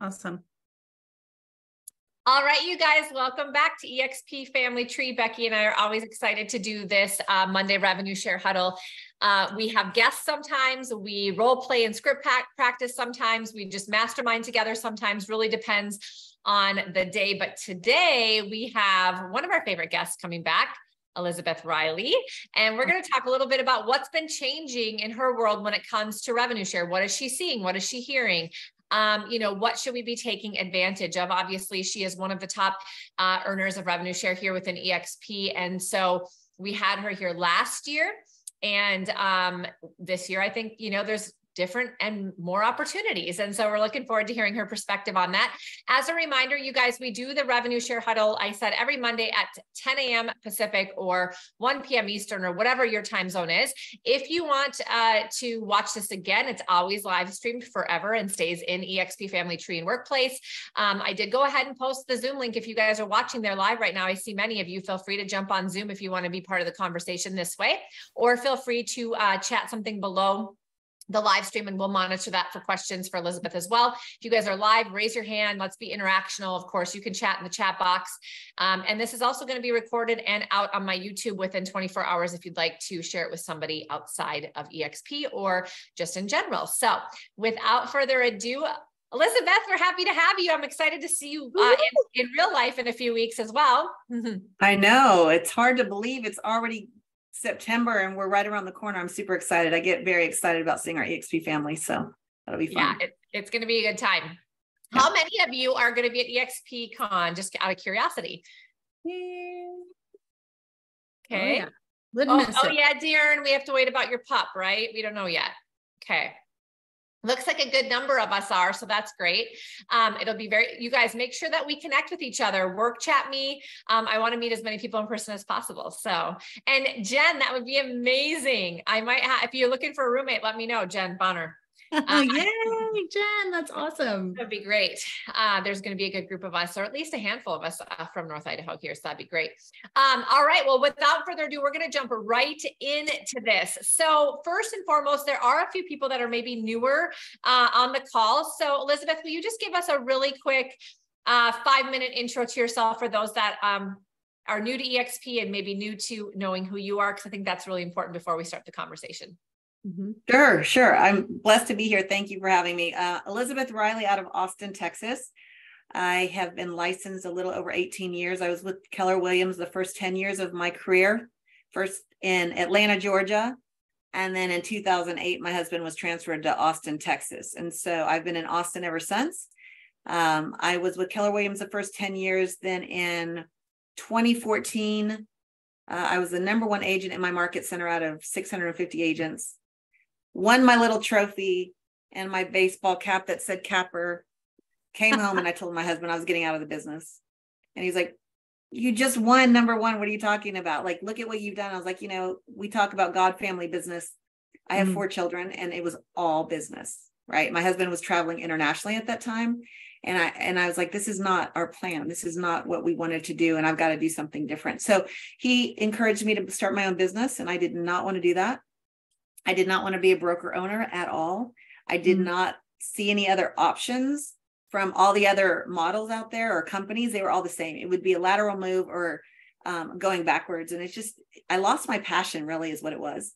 Awesome. All right, you guys, welcome back to EXP Family Tree. Becky and I are always excited to do this Monday Revenue Share Huddle. We have guests sometimes, we role play and script practice sometimes, we just mastermind together sometimes, really depends on the day. But today we have one of our favorite guests coming back, Elizabeth Riley, and we're going to talk a little bit about what's been changing in her world when it comes to revenue share. What is she seeing? What is she hearing? What should we be taking advantage of? Obviously, she is one of the top earners of revenue share here within EXP. And so we had her here last year. And this year, I think, there's different and more opportunities. And so we're looking forward to hearing her perspective on that. As a reminder, you guys, we do the revenue share huddle, I said, every Monday at 10 a.m. Pacific or 1 p.m. Eastern or whatever your time zone is. If you want to watch this again, it's always live streamed forever and stays in EXP Family Tree and Workplace. I did go ahead and post the Zoom link. If you guys are watching there live right now, I see many of you. Feel free to jump on Zoom if you want to be part of the conversation this way, or feel free to chat something below the live stream and we'll monitor that for questions for Elizabeth as well. If you guys are live, raise your hand. Let's be interactional. Of course, you can chat in the chat box. And this is also going to be recorded and out on my YouTube within 24 hours if you'd like to share it with somebody outside of EXP or just in general. So without further ado, Elizabeth, we're happy to have you. I'm excited to see you in real life in a few weeks as well. I know. It's hard to believe it's already September and we're right around the corner. I'm super excited. I get very excited about seeing our EXP family. So that'll be fun. Yeah, it's going to be a good time. Yeah. How many of you are going to be at EXP Con? Just out of curiosity. Okay. Oh yeah, Darren, we have to wait about your pup, right? We don't know yet. Okay. Looks like a good number of us are, so that's great. It'll be you guys make sure that we connect with each other, work chat me. I want to meet as many people in person as possible. So, and Jen, that would be amazing. I might if you're looking for a roommate, let me know, Jen Bonner. Yay, Jen, that's awesome. That'd be great. There's going to be a good group of us, or at least a handful of us from North Idaho here. So that'd be great. All right. Well, without further ado, we're going to jump right into this. So first and foremost, there are a few people that are maybe newer on the call. So Elizabeth, will you just give us a really quick 5-minute intro to yourself for those that are new to EXP and maybe new to knowing who you are? Because I think that's really important before we start the conversation. Sure. I'm blessed to be here. Thank you for having me. Elizabeth Riley out of Austin, Texas. I have been licensed a little over 18 years. I was with Keller Williams the first 10 years of my career, first in Atlanta, Georgia. And then in 2008, my husband was transferred to Austin, Texas. And so I've been in Austin ever since. I was with Keller Williams the first 10 years. Then in 2014, I was the #1 agent in my market center out of 650 agents. Won my little trophy and my baseball cap that said Capper. Came home and I told my husband I was getting out of the business. And he's like, you just won #1. What are you talking about? Like, look at what you've done. I was like, we talk about God, family, business. I have 4 children and it was all business, right? My husband was traveling internationally at that time. And I was like, this is not our plan. This is not what we wanted to do. And I've got to do something different. So he encouraged me to start my own business. And I did not want to do that. I did not want to be a broker owner at all. I did not see any other options from all the other models out there or companies. They were all the same. It would be a lateral move or going backwards. And it's just, I lost my passion really is what it was.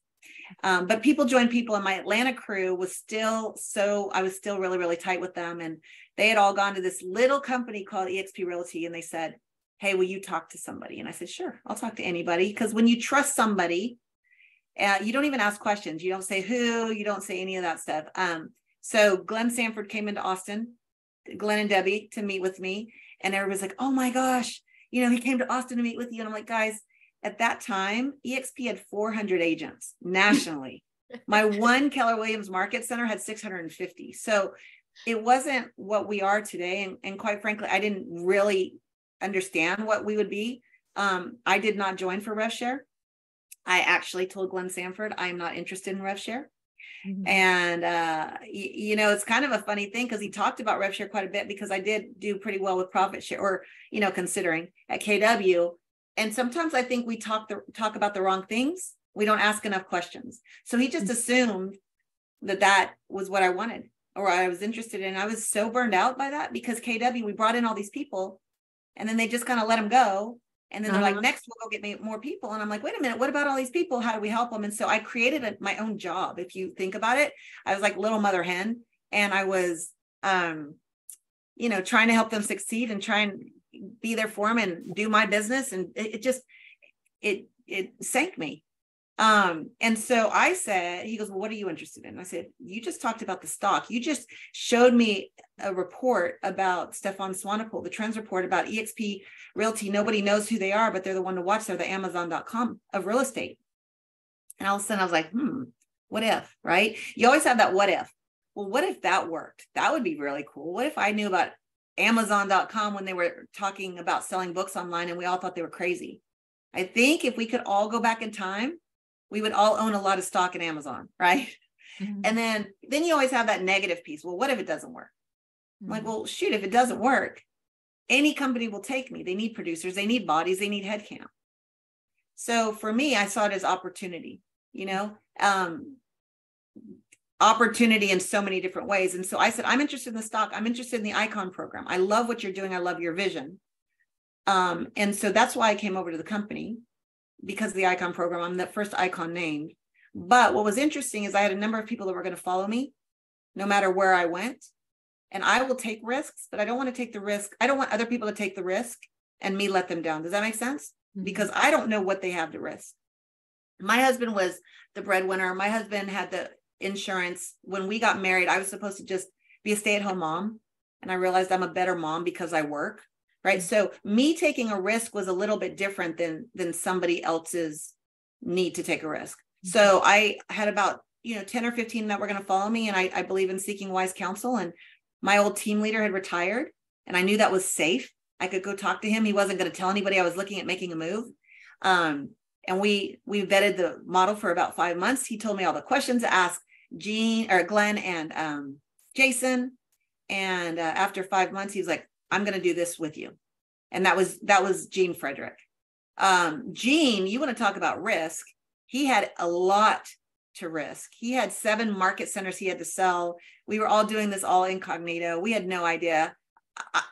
But people joined people, and my Atlanta crew was I was still really, really tight with them. And they had all gone to this little company called EXP Realty. And they said, hey, will you talk to somebody? And I said, sure, I'll talk to anybody. Because when you trust somebody, you don't even ask questions. You don't say who, you don't say any of that stuff. So Glenn Sanford came into Austin, Glenn and Debbie, to meet with me. And everybody's like, oh my gosh, he came to Austin to meet with you. And I'm like, guys, at that time, EXP had 400 agents nationally. My one Keller Williams Market Center had 650. So it wasn't what we are today. And quite frankly, I didn't really understand what we would be. I did not join for RevShare. I actually told Glenn Sanford, I'm not interested in RevShare. And, it's kind of a funny thing because he talked about RevShare quite a bit because I did do pretty well with profit share or, considering at KW. And sometimes I think we talk about the wrong things. We don't ask enough questions. So he just assumed that was what I wanted. or I was interested in. I was so burned out by that because KW, we brought in all these people and then they just kind of let them go. And then they're like, next we'll go get me more people. And I'm like, wait a minute, what about all these people? How do we help them? And so I created my own job. If you think about it, I was like little mother hen, and I was, you know, trying to help them succeed and try and be there for them and do my business. And it sank me. And so I said, he goes, well, what are you interested in? I said, you just talked about the stock. You just showed me a report about Stefan Swanepoel, the trends report about EXP Realty. Nobody knows who they are, but they're the one to watch. They're the Amazon.com of real estate. And all of a sudden I was like, what if, right? You always have that what if. Well, what if that worked? That would be really cool. What if I knew about Amazon.com when they were talking about selling books online and we all thought they were crazy? I think if we could all go back in time, we would all own a lot of stock in Amazon, right? Mm-hmm. And then you always have that negative piece. Well, what if it doesn't work? Mm-hmm. I'm like, well, shoot, if it doesn't work, any company will take me. They need producers, they need bodies, they need headcount. So for me, I saw it as opportunity, you know, opportunity in so many different ways. And so I said, I'm interested in the stock. I'm interested in the Icon program. I love what you're doing. I love your vision. And so that's why I came over to the company, because of the Icon program. I'm the first Icon named. But what was interesting is I had a number of people that were going to follow me no matter where I went. And I will take risks, but I don't want to take the risk. I don't want other people to take the risk and me let them down. Does that make sense? Mm-hmm. Because I don't know what they have to risk. My husband was the breadwinner. My husband had the insurance. When we got married, I was supposed to just be a stay-at-home mom. And I realized I'm a better mom because I work. Right. So me taking a risk was a little bit different than somebody else's need to take a risk. So I had about, 10 or 15 that were going to follow me. And I believe in seeking wise counsel. And my old team leader had retired and I knew that was safe. I could go talk to him. He wasn't going to tell anybody I was looking at making a move. And we vetted the model for about 5 months. He told me all the questions to ask Glenn and Jason. And after 5 months, he was like, I'm going to do this with you. And that was Gene Frederick. Gene, you want to talk about risk. He had a lot to risk. He had 7 market centers he had to sell. We were all doing this all incognito. We had no idea.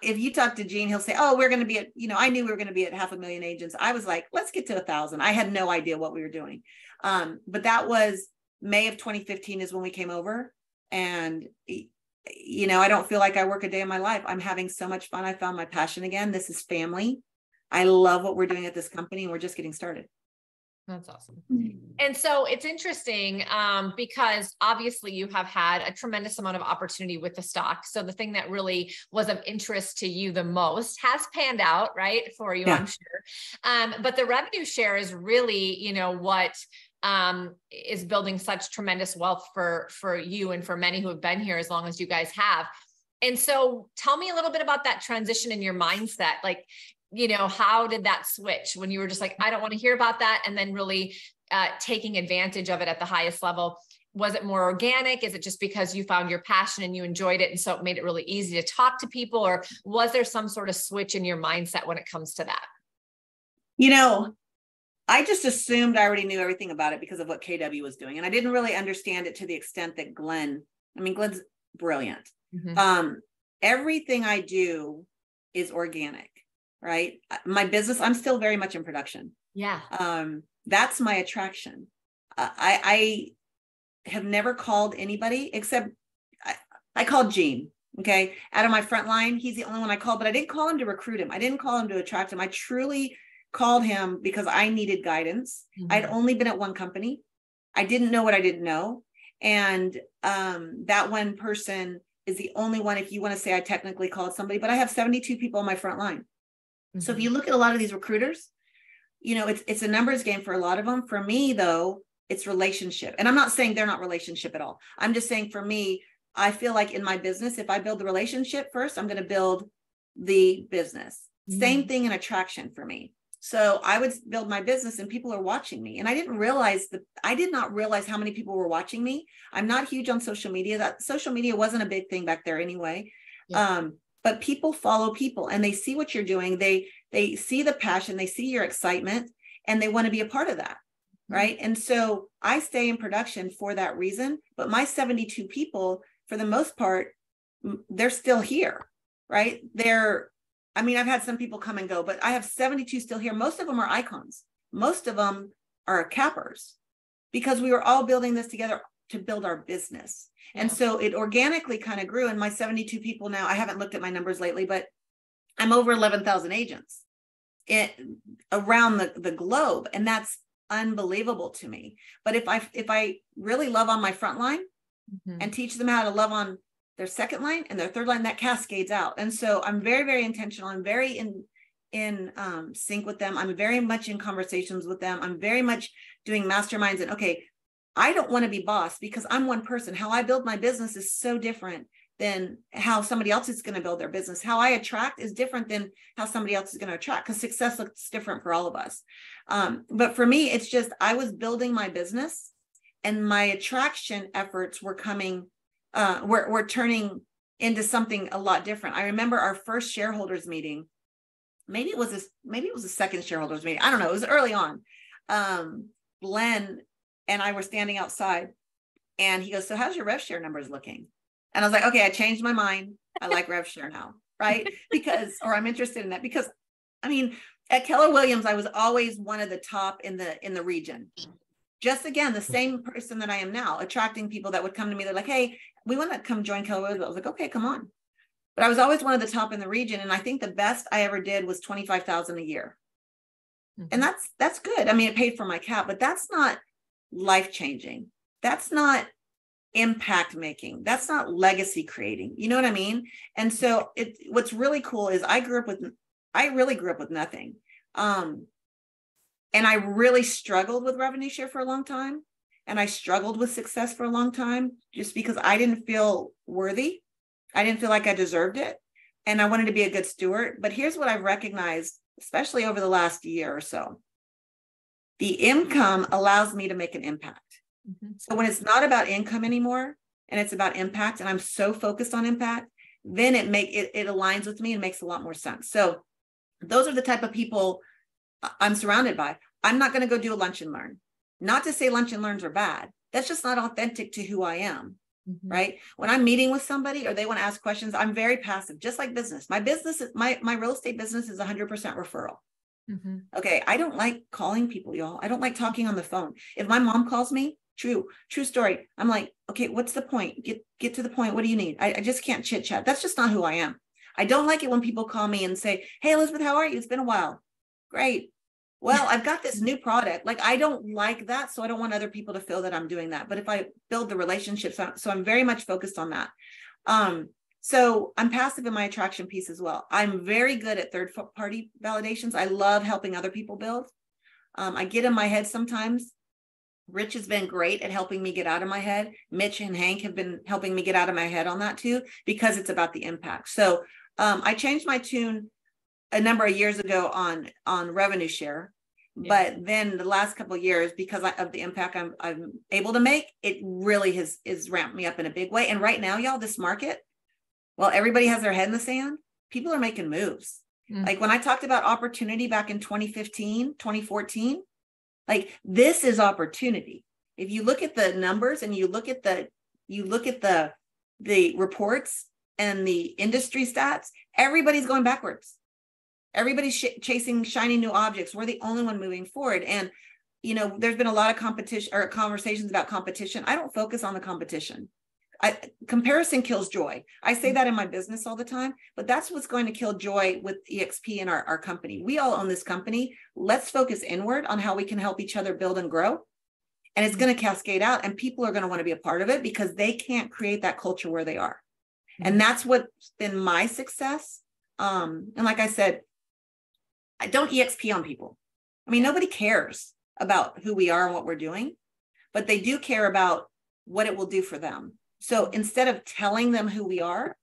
If you talk to Gene, he'll say, oh, we're going to be at, I knew we were going to be at 500,000 agents. I was like, let's get to 1,000. I had no idea what we were doing. But that was May of 2015 is when we came over. And I don't feel like I work a day in my life. I'm having so much fun. I found my passion again. This is family. I love what we're doing at this company and we're just getting started. That's awesome. And so it's interesting because obviously you have had a tremendous amount of opportunity with the stock. So the thing that really was of interest to you the most has panned out, right, for you, yeah. I'm sure. But the revenue share is really, what is building such tremendous wealth for you and for many who have been here as long as you guys have. And so tell me a little bit about that transition in your mindset. Like, how did that switch when you were just like, I don't want to hear about that. And then really taking advantage of it at the highest level. Was it more organic? Is it just because you found your passion and you enjoyed it? And so it made it really easy to talk to people, or was there some sort of switch in your mindset when it comes to that? I just assumed I already knew everything about it because of what KW was doing. And I didn't really understand it to the extent that Glenn's brilliant. Mm-hmm. Everything I do is organic, right? My business, I'm still very much in production. Yeah. That's my attraction. I have never called anybody except I called Gene. Okay. Out of my front line, he's the only one I called, but I didn't call him to recruit him. I didn't call him to attract him. I truly called him because I needed guidance. Mm-hmm. I'd only been at one company. I didn't know what I didn't know. And that one person is the only one, if you want to say I technically called somebody, but I have 72 people on my front line. Mm-hmm. So if you look at a lot of these recruiters, it's a numbers game for a lot of them. For me, though, it's relationship. And I'm not saying they're not relationship at all. I'm just saying for me, I feel like in my business, if I build the relationship first, I'm going to build the business. Mm-hmm. Same thing in attraction for me. So I would build my business and people are watching me. And I did not realize how many people were watching me. I'm not huge on social media. That social media wasn't a big thing back there anyway. Yeah. But people follow people and they see what you're doing. They see the passion, they see your excitement, and they want to be a part of that. Mm-hmm. Right. And so I stay in production for that reason. But my 72 people, for the most part, they're still here, right? I've had some people come and go, but I have 72 still here. Most of them are icons. Most of them are cappers, because we were all building this together to build our business. Yeah. And so it organically kind of grew. And my 72 people now, I haven't looked at my numbers lately, but I'm over 11,000 agents around the globe. And that's unbelievable to me. But if I really love on my front line and teach them how to love on their second line and their third line, that cascades out. And so I'm very, very intentional. I'm very in sync with them. I'm very much in conversations with them. I'm very much doing masterminds. And okay, I don't want to be boss because I'm one person. How I build my business is so different than how somebody else is going to build their business. How I attract is different than how somebody else is going to attract, because success looks different for all of us. But for me, it's just, I was building my business and my attraction efforts were coming, were turning into something a lot different. I remember our first shareholders meeting. Maybe it was a second shareholders meeting. I don't know. It was early on. Glenn and I were standing outside and he goes, "So how's your rev share numbers looking?" And I was like, okay, I changed my mind. I like rev share now, right? Or I'm interested in that because, at Keller Williams, I was always one of the top in the region. Just again, the same person that I am now, attracting people that would come to me. They're like, "Hey, we want to come join Keller Williams." I was like, "Okay, come on." But I was always one of the top in the region. And I think the best I ever did was 25,000 a year. And that's good. It paid for my cap, but that's not life-changing. That's not impact making. That's not legacy creating. You know what I mean? And so what's really cool is I really grew up with nothing. And I really struggled with revenue share for a long time. And I struggled with success for a long time just because I didn't feel worthy. I didn't feel like I deserved it. And I wanted to be a good steward. But here's what I've recognized, especially over the last year or so. The income allows me to make an impact. So when it's not about income anymore and it's about impact, and I'm so focused on impact, then it aligns with me and makes a lot more sense. So those are the type of people I'm surrounded by. I'm not going to go do a lunch and learn. Not to say lunch and learns are bad. That's just not authentic to who I am, right? When I'm meeting with somebody or they want to ask questions, I'm very passive, just like business. My business, my real estate business is 100% referral. Okay. I don't like calling people, y'all. I don't like talking on the phone. If my mom calls me, true story, I'm like, okay, what's the point? Get to the point. What do you need? I just can't chit chat. That's just not who I am. I don't like it when people call me and say, "Hey, Elizabeth, how are you? It's been a while." Great. Well, I've got this new product. Like, I don't like that. So I don't want other people to feel that I'm doing that. But if I build the relationships, so I'm very much focused on that. So I'm passive in my attraction piece as well. I'm very good at third party validations. I love helping other people build. I get in my head sometimes. Rich has been great at helping me get out of my head. Mitch and Hank have been helping me get out of my head on that too, because it's about the impact. So I changed my tune a number of years ago on revenue share. But then the last couple of years, because of the impact I'm able to make, it really has ramped me up in a big way. And right now, y'all, this market, while everybody has their head in the sand, people are making moves. Like when I talked about opportunity back in 2015, 2014, like this is opportunity. If you look at the numbers and you look at the reports and the industry stats, everybody's going backwards. Everybody's chasing shiny new objects. We're the only one moving forward. And, there's been a lot of competition or conversations about competition. I don't focus on the competition. Comparison kills joy. I say that in my business all the time, but that's what's going to kill joy with EXP and our company. We all own this company. Let's focus inward on how we can help each other build and grow. And it's going to cascade out, and people are going to want to be a part of it because they can't create that culture where they are. And that's what's been my success. And like I said, I don't EXP on people. Nobody cares about who we are and what we're doing, but they do care about what it will do for them. So instead of telling them who we are,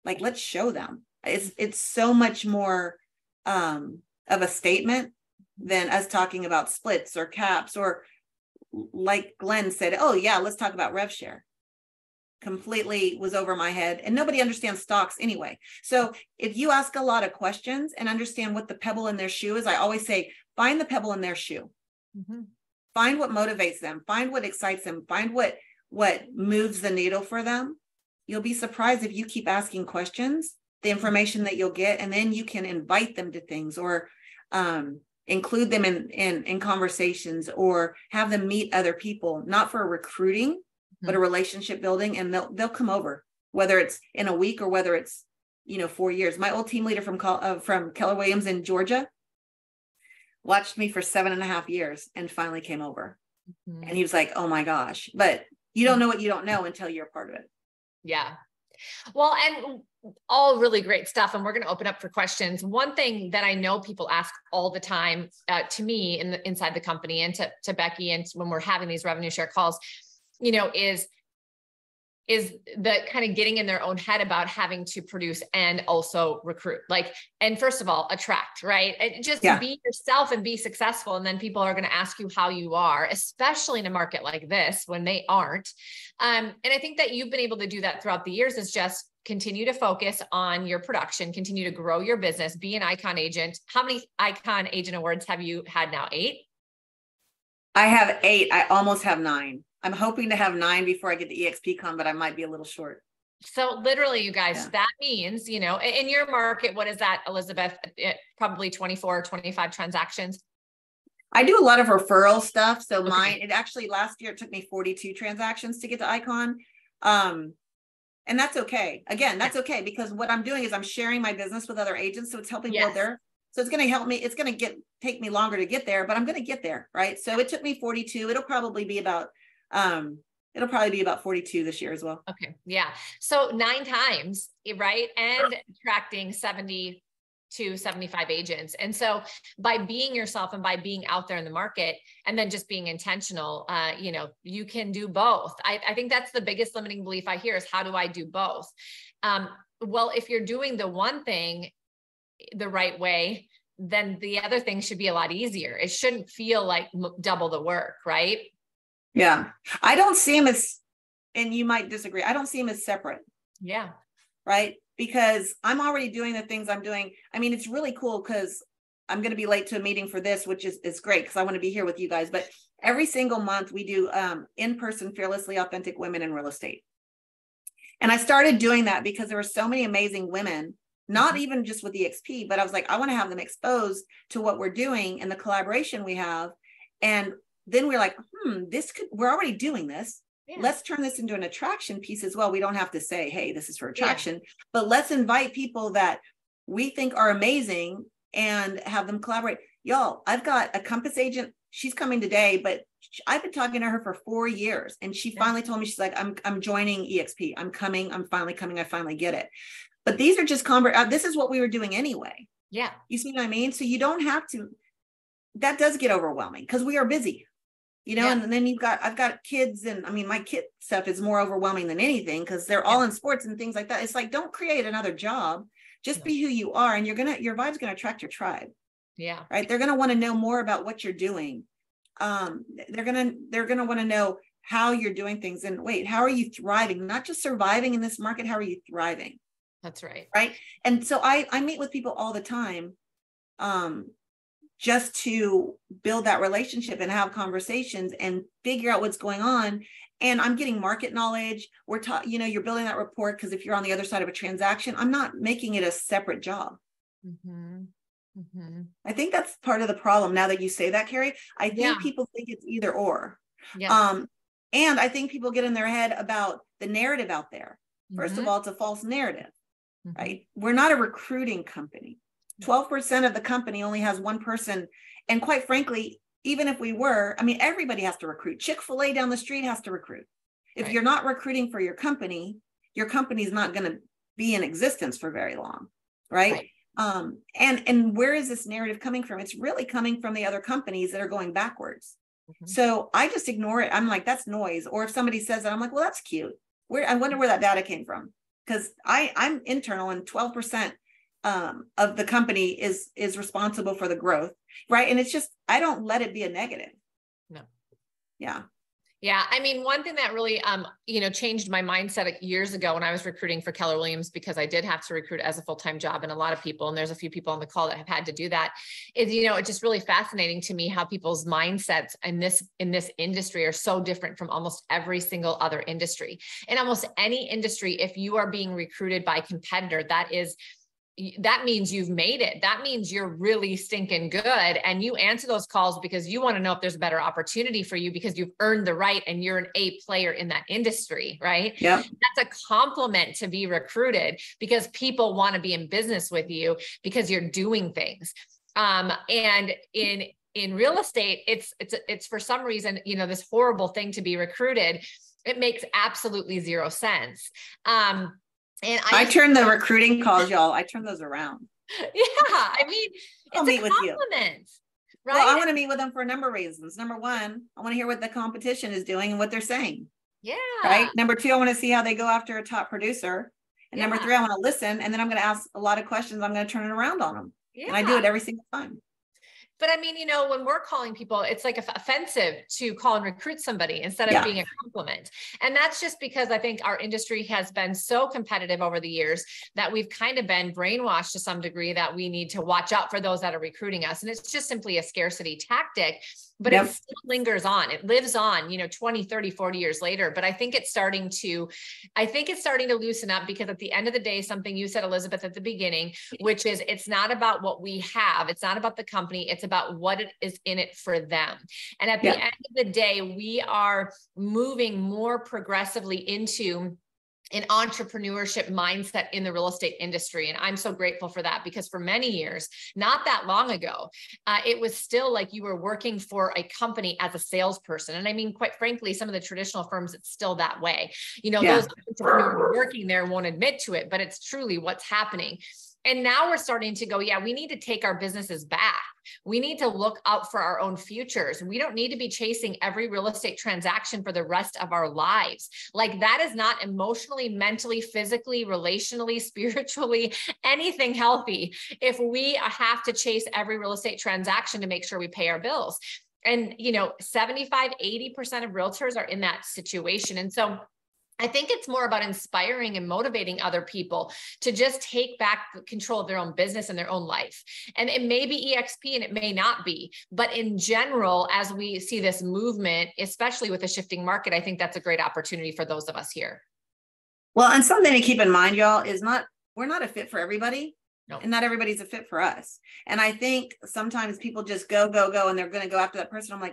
like, let's show them. It's so much more of a statement than us talking about splits or caps, or like Glenn said, "Oh yeah, let's talk about rev share." Completely was over my head, and nobody understands stocks anyway. So if you ask a lot of questions and understand what the pebble in their shoe is, I always say, find the pebble in their shoe. Find what motivates them, find what excites them, find what moves the needle for them, you'll be surprised if you keep asking questions, the information that you'll get, and then you can invite them to things, or include them in conversations, or have them meet other people, not for recruiting, but a relationship building, and they'll come over, whether it's in a week or whether it's 4 years. My old team leader from Keller Williams in Georgia watched me for 7.5 years and finally came over. And he was like, oh my gosh, but you don't know what you don't know until you're a part of it. Yeah. Well, and all really great stuff. And we're going to open up for questions. One thing that I know people ask all the time to me inside the company, and to Becky, and when we're having these revenue share calls, is the kind of getting in their own head about having to produce and also recruit, and first of all, attract, right? And just be yourself and be successful. And then people are going to ask you how you are, especially in a market like this when they aren't. And I think that you've been able to do that throughout the years, is just continue to focus on your production, continue to grow your business, be an icon agent. How many icon agent awards have you had now? 8? I have 8. I almost have 9. I'm hoping to have 9 before I get the EXPCon, but I might be a little short. So literally, you guys, that means, in your market, what is that, Elizabeth? Probably 24 or 25 transactions. I do a lot of referral stuff. So it actually, last year, it took me 42 transactions to get to Icon. And that's okay. Again, that's okay, because what I'm doing is I'm sharing my business with other agents. So it's helping build their, so it's going to help me. It's going to take me longer to get there, but I'm going to get there. Right. So it took me 42. It'll probably be about 42 this year as well. Okay. Yeah. So 9 times, right? And attracting 70 to 75 agents. And so by being yourself and by being out there in the market, and then just being intentional, you can do both. I think that's the biggest limiting belief I hear, is how do I do both? Well, if you're doing the one thing the right way, then the other thing should be a lot easier. It shouldn't feel like double the work, right? Yeah. I don't see them as, and you might disagree, I don't see them as separate. Yeah. Right. Because I'm already doing the things I'm doing. I mean, it's really cool because I'm going to be late to a meeting for this, which is great because I want to be here with you guys. But every single month we do in-person Fearlessly Authentic Women in Real Estate. And I started doing that because there were so many amazing women, not even just with EXP, but I was like, I want to have them exposed to what we're doing and the collaboration we have. And then we're like, we're already doing this. Yeah. Let's turn this into an attraction piece as well. We don't have to say, hey, this is for attraction, but let's invite people that we think are amazing and have them collaborate. Y'all, I've got a Compass agent. She's coming today, but I've been talking to her for 4 years. And she finally told me, she's like, I'm joining EXP. I'm coming. I'm finally coming. I finally get it. But these are just this is what we were doing anyway. Yeah. You see what I mean? So you don't have to, that does get overwhelming because we are busy. And then I've got kids, and I mean, my kid stuff is more overwhelming than anything because they're all in sports and things like that. It's like, don't create another job, just be who you are. And your vibe's going to attract your tribe. Yeah. Right. They're going to want to know more about what you're doing. They're going to want to know how you're doing things, and wait, how are you thriving? Not just surviving in this market. How are you thriving? That's right. Right. And so I meet with people all the time. Just to build that relationship and have conversations and figure out what's going on. And I'm getting market knowledge. We're you're building that rapport, because if you're on the other side of a transaction, I'm not making it a separate job. Mm-hmm. Mm-hmm. I think that's part of the problem. Now that you say that, Cari, I think people think it's either or. Yeah. And I think people get in their head about the narrative out there. First of all, it's a false narrative, right? We're not a recruiting company. 12% of the company only has one person. And quite frankly, even if we were, I mean, everybody has to recruit. Chick-fil-A down the street has to recruit. If you're not recruiting for your company is not going to be in existence for very long. Right. And where is this narrative coming from? It's really coming from the other companies that are going backwards. So I just ignore it. I'm like, that's noise. Or if somebody says that, I'm like, well, that's cute. I wonder where that data came from. Because I'm internal, and 12% of the company is responsible for the growth, right? And it's just, I don't let it be a negative. No. Yeah. Yeah. I mean, one thing that really, changed my mindset years ago when I was recruiting for Keller Williams, because I did have to recruit as a full-time job, and a lot of people, and there's a few people on the call that have had to do that, is, it's just really fascinating to me how people's mindsets in this industry are so different from almost every single other industry. In almost any industry, if you are being recruited by a competitor, that means you've made it. That means you're really stinking good. And you answer those calls because you want to know if there's a better opportunity for you, because you've earned the right and you're an A player in that industry, right? Yeah. That's a compliment to be recruited, because people want to be in business with you because you're doing things. And in real estate, it's for some reason, this horrible thing to be recruited. It makes absolutely zero sense. And I turn the recruiting calls, y'all, I turn those around. Yeah. I mean, I'll meet with you. Right? Well, I want to meet with them for a number of reasons. Number one, I want to hear what the competition is doing and what they're saying. Yeah. Right. Number two, I want to see how they go after a top producer. And number three, I want to listen. And then I'm going to ask a lot of questions. I'm going to turn it around on them. Yeah. And I do it every single time. But I mean, when we're calling people, it's like offensive to call and recruit somebody instead of being a compliment. And that's just because I think our industry has been so competitive over the years that we've kind of been brainwashed to some degree that we need to watch out for those that are recruiting us. And it's just simply a scarcity tactic, but it still lingers on. It lives on, 20, 30, 40 years later. But I think it's starting to loosen up, because at the end of the day, something you said, Elizabeth, at the beginning, which is, it's not about what we have. It's not about the company. It's about what it is in it for them. And at the end of the day, we are moving more progressively into an entrepreneurship mindset in the real estate industry. And I'm so grateful for that, because for many years, not that long ago, it was still like you were working for a company as a salesperson. And I mean, quite frankly, some of the traditional firms, it's still that way. Those entrepreneurs working there won't admit to it, but it's truly what's happening. And now we're starting to go, we need to take our businesses back. We need to look out for our own futures. We don't need to be chasing every real estate transaction for the rest of our lives. Like, that is not emotionally, mentally, physically, relationally, spiritually, anything healthy if we have to chase every real estate transaction to make sure we pay our bills. And, 75, 80% of realtors are in that situation. And so I think it's more about inspiring and motivating other people to just take back control of their own business and their own life. And it may be EXP and it may not be, but in general, as we see this movement, especially with the shifting market, I think that's a great opportunity for those of us here. Well, and something to keep in mind, y'all, is we're not a fit for everybody. No. And not everybody's a fit for us. And I think sometimes people just go, and they're going to go after that person. I'm like,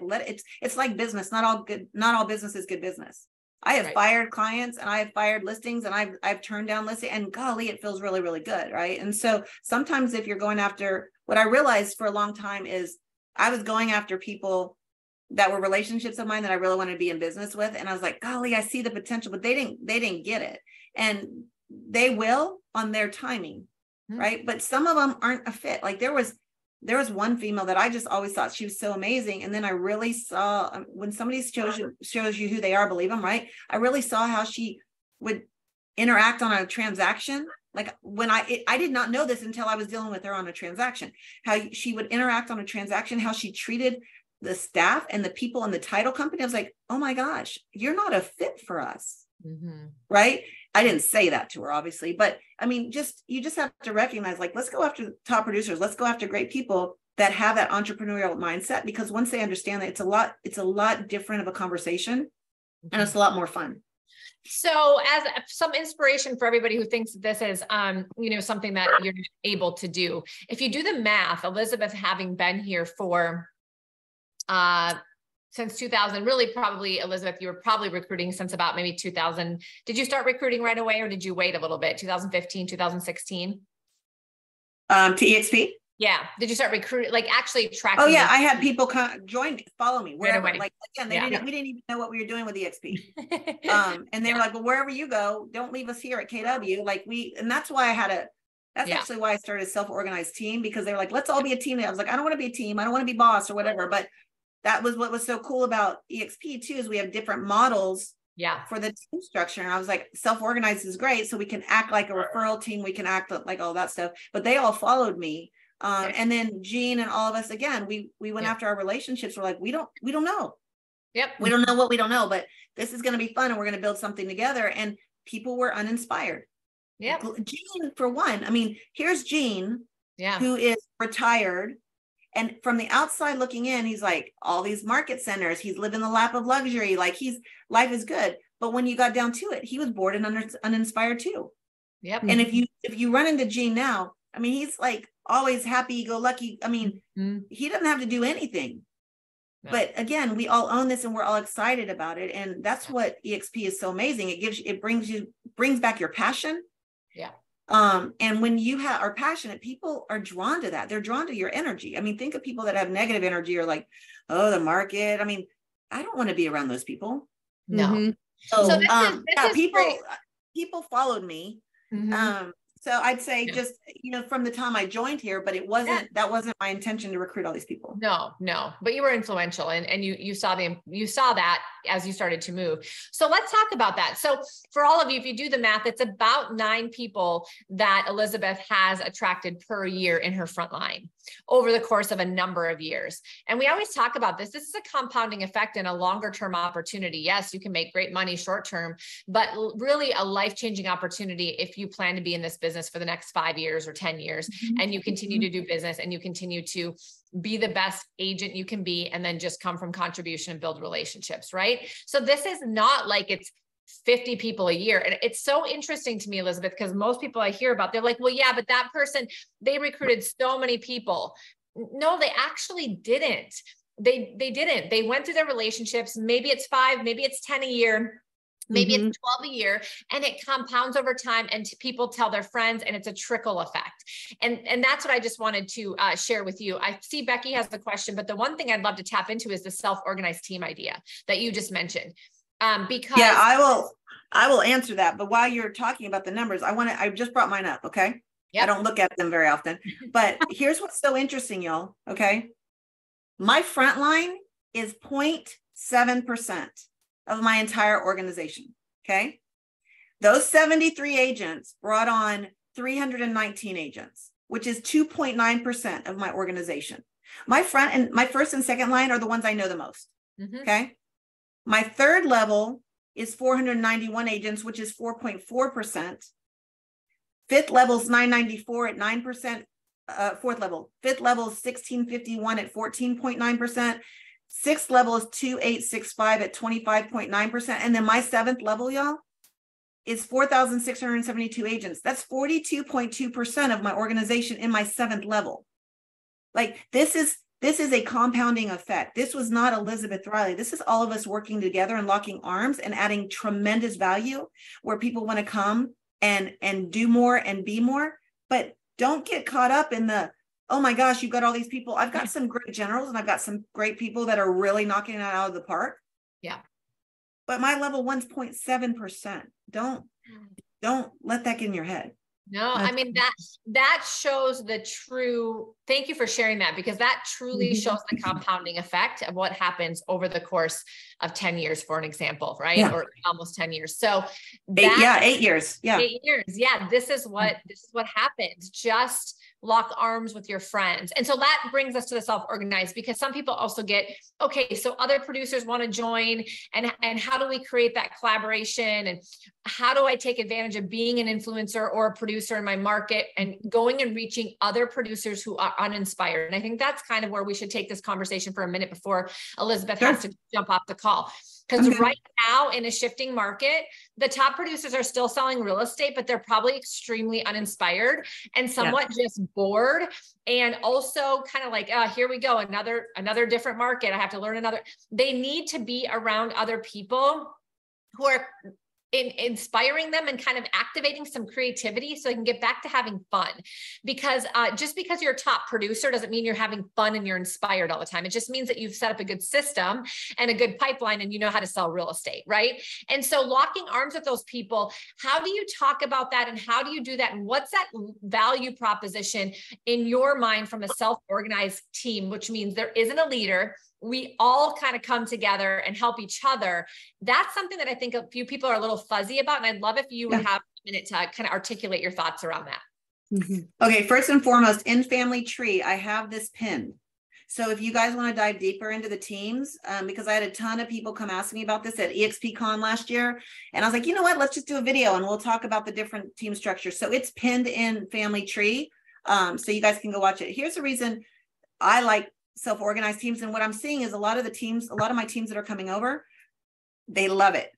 it's like business. Not all business is good business. I have fired clients and I have fired listings, and I've turned down listings, and golly, it feels really, really good. Right. And so sometimes if you're going after, what I realized for a long time is I was going after people that were relationships of mine that I really wanted to be in business with. And I was like, golly, I see the potential, but they didn't get it. And they will on their timing. Right. But some of them aren't a fit. Like there was one female that I just always thought she was so amazing. And then I really saw when somebody shows you who they are, believe them, right? I really saw how she would interact on a transaction. Like when I did not know this until I was dealing with her on a transaction, how she would interact on a transaction, how she treated the staff and the people in the title company. I was like, oh my gosh, you're not a fit for us. Mm-hmm. Right. I didn't say that to her, obviously, but I mean, you just have to recognize, like, let's go after top producers. Let's go after great people that have that entrepreneurial mindset, because once they understand that, it's a lot different of a conversation, and it's a lot more fun. So as some inspiration for everybody who thinks this is, something that you're able to do, if you do the math, Elizabeth, having been here for, since 2000, really probably, Elizabeth, you were probably recruiting since about maybe 2000. Did you start recruiting right away, or did you wait a little bit? 2015, 2016? To EXP? Yeah. Did you start recruiting, like actually tracking? Oh yeah. I had people join me, follow me wherever. Right, like again, we didn't even know what we were doing with EXP. And they were like, well, wherever you go, don't leave us here at KW. And that's why that's actually why I started a self-organized team, because they were like, let's all be a team. I was like, I don't want to be a team. I don't want to be boss or whatever. But that was what was so cool about EXP too, is we have different models for the team structure. And I was like, self-organized is great. So we can act like a referral team. We can act like all that stuff, but they all followed me. And then Jean and all of us, again, we went after our relationships. We're like, we don't know. Yep. We don't know what we don't know, but this is going to be fun and we're going to build something together. And people were uninspired. Yep. Jean, for one, I mean, here's Jean, Yeah. who is retired. And from the outside looking in, he's like, all these market centers, he's living the lap of luxury. Like life is good. But when you got down to it, he was bored and uninspired too. Yep. And if you run into Gene now, I mean, he's like always happy go lucky. I mean, he doesn't have to do anything. No. But again, we all own this and we're all excited about it. And that's what EXP is so amazing. It brings back your passion. Yeah. And when you are passionate, people are drawn to that. They're drawn to your energy. I mean, think of people that have negative energy or like, oh, the market. I mean, I don't want to be around those people. No. So this is people followed me. So I'd say just, from the time I joined here, but that wasn't my intention to recruit all these people. No, but you were influential and you saw that as you started to move. So let's talk about that. So for all of you, if you do the math, it's about 9 people that Elizabeth has attracted per year in her front line over the course of a number of years. And we always talk about this. This is a compounding effect and a longer term opportunity. Yes, you can make great money short term, but really a life-changing opportunity if you plan to be in this business for the next 5 years or 10 years, and you continue to do business and you continue to be the best agent you can be, and then just come from contribution and build relationships, right? So this is not like it's 50 people a year. And it's so interesting to me, Elizabeth, because most people I hear about, they're like, well, yeah, but that person, they recruited so many people. No, they actually didn't. They didn't. They went through their relationships. Maybe it's 5, maybe it's 10 a year. Maybe it's 12 a year, and it compounds over time, and people tell their friends, and it's a trickle effect. And that's what I just wanted to share with you. I see Becky has the question, but the one thing I'd love to tap into is the self-organized team idea that you just mentioned. Because I will answer that. But while you're talking about the numbers, I just brought mine up. Okay. Yep. I don't look at them very often, but here's what's so interesting, y'all. Okay. My front line is 0.7% of my entire organization. Okay. Those 73 agents brought on 319 agents, which is 2.9% of my organization. My first and second line are the ones I know the most. Okay. My third level is 491 agents, which is 4.4%. Fifth level is 994 at 9%. Fifth level is 1651 at 14.9%. Sixth level is 2865 at 25.9%. And then my seventh level, y'all, is 4,672 agents. That's 42.2% of my organization in my seventh level. Like this is a compounding effect. This was not Elizabeth Riley. This is all of us working together and locking arms and adding tremendous value where people want to come and do more and be more. But don't get caught up in the, oh my gosh, you've got all these people. I've got some great generals and I've got some great people that are really knocking it out of the park. Yeah. But my level 1.7%. Don't let that get in your head. No, I mean, that shows the true, thank you for sharing that, because that truly shows the compounding effect of what happens over the course of 10 years, for an example, right? Yeah. Or almost 10 years. So 8 years. Yeah. 8 years. Yeah. This is what happens. Just lock arms with your friends. And so that brings us to the self-organized, because some people also get, okay, so other producers want to join, and how do we create that collaboration? And how do I take advantage of being an influencer or a producer in my market and going and reaching other producers who are uninspired? And I think that's kind of where we should take this conversation for a minute before Elizabeth has to jump off the call. Because right now in a shifting market, the top producers are still selling real estate, but they're probably extremely uninspired and somewhat just bored. And also kind of like, here we go, another different market. I have to learn another. They need to be around other people who are inspiring them and kind of activating some creativity so they can get back to having fun. Because just because you're a top producer doesn't mean you're having fun and you're inspired all the time. It just means that you've set up a good system and a good pipeline and you know how to sell real estate, right? And so locking arms with those people, how do you talk about that, and how do you do that? And what's that value proposition in your mind from a self-organized team, which means there isn't a leader, we all kind of come together and help each other? That's something that I think a few people are a little fuzzy about. And I'd love if you would have a minute to kind of articulate your thoughts around that. Okay. First and foremost, in Family Tree, I have this pinned. So if you guys want to dive deeper into the teams, because I had a ton of people come ask me about this at EXPCon last year, and I was like, you know what, let's just do a video and we'll talk about the different team structures. So it's pinned in Family Tree, so you guys can go watch it. Here's the reason I like self-organized teams, and what I'm seeing is a lot of my teams that are coming over, they love it.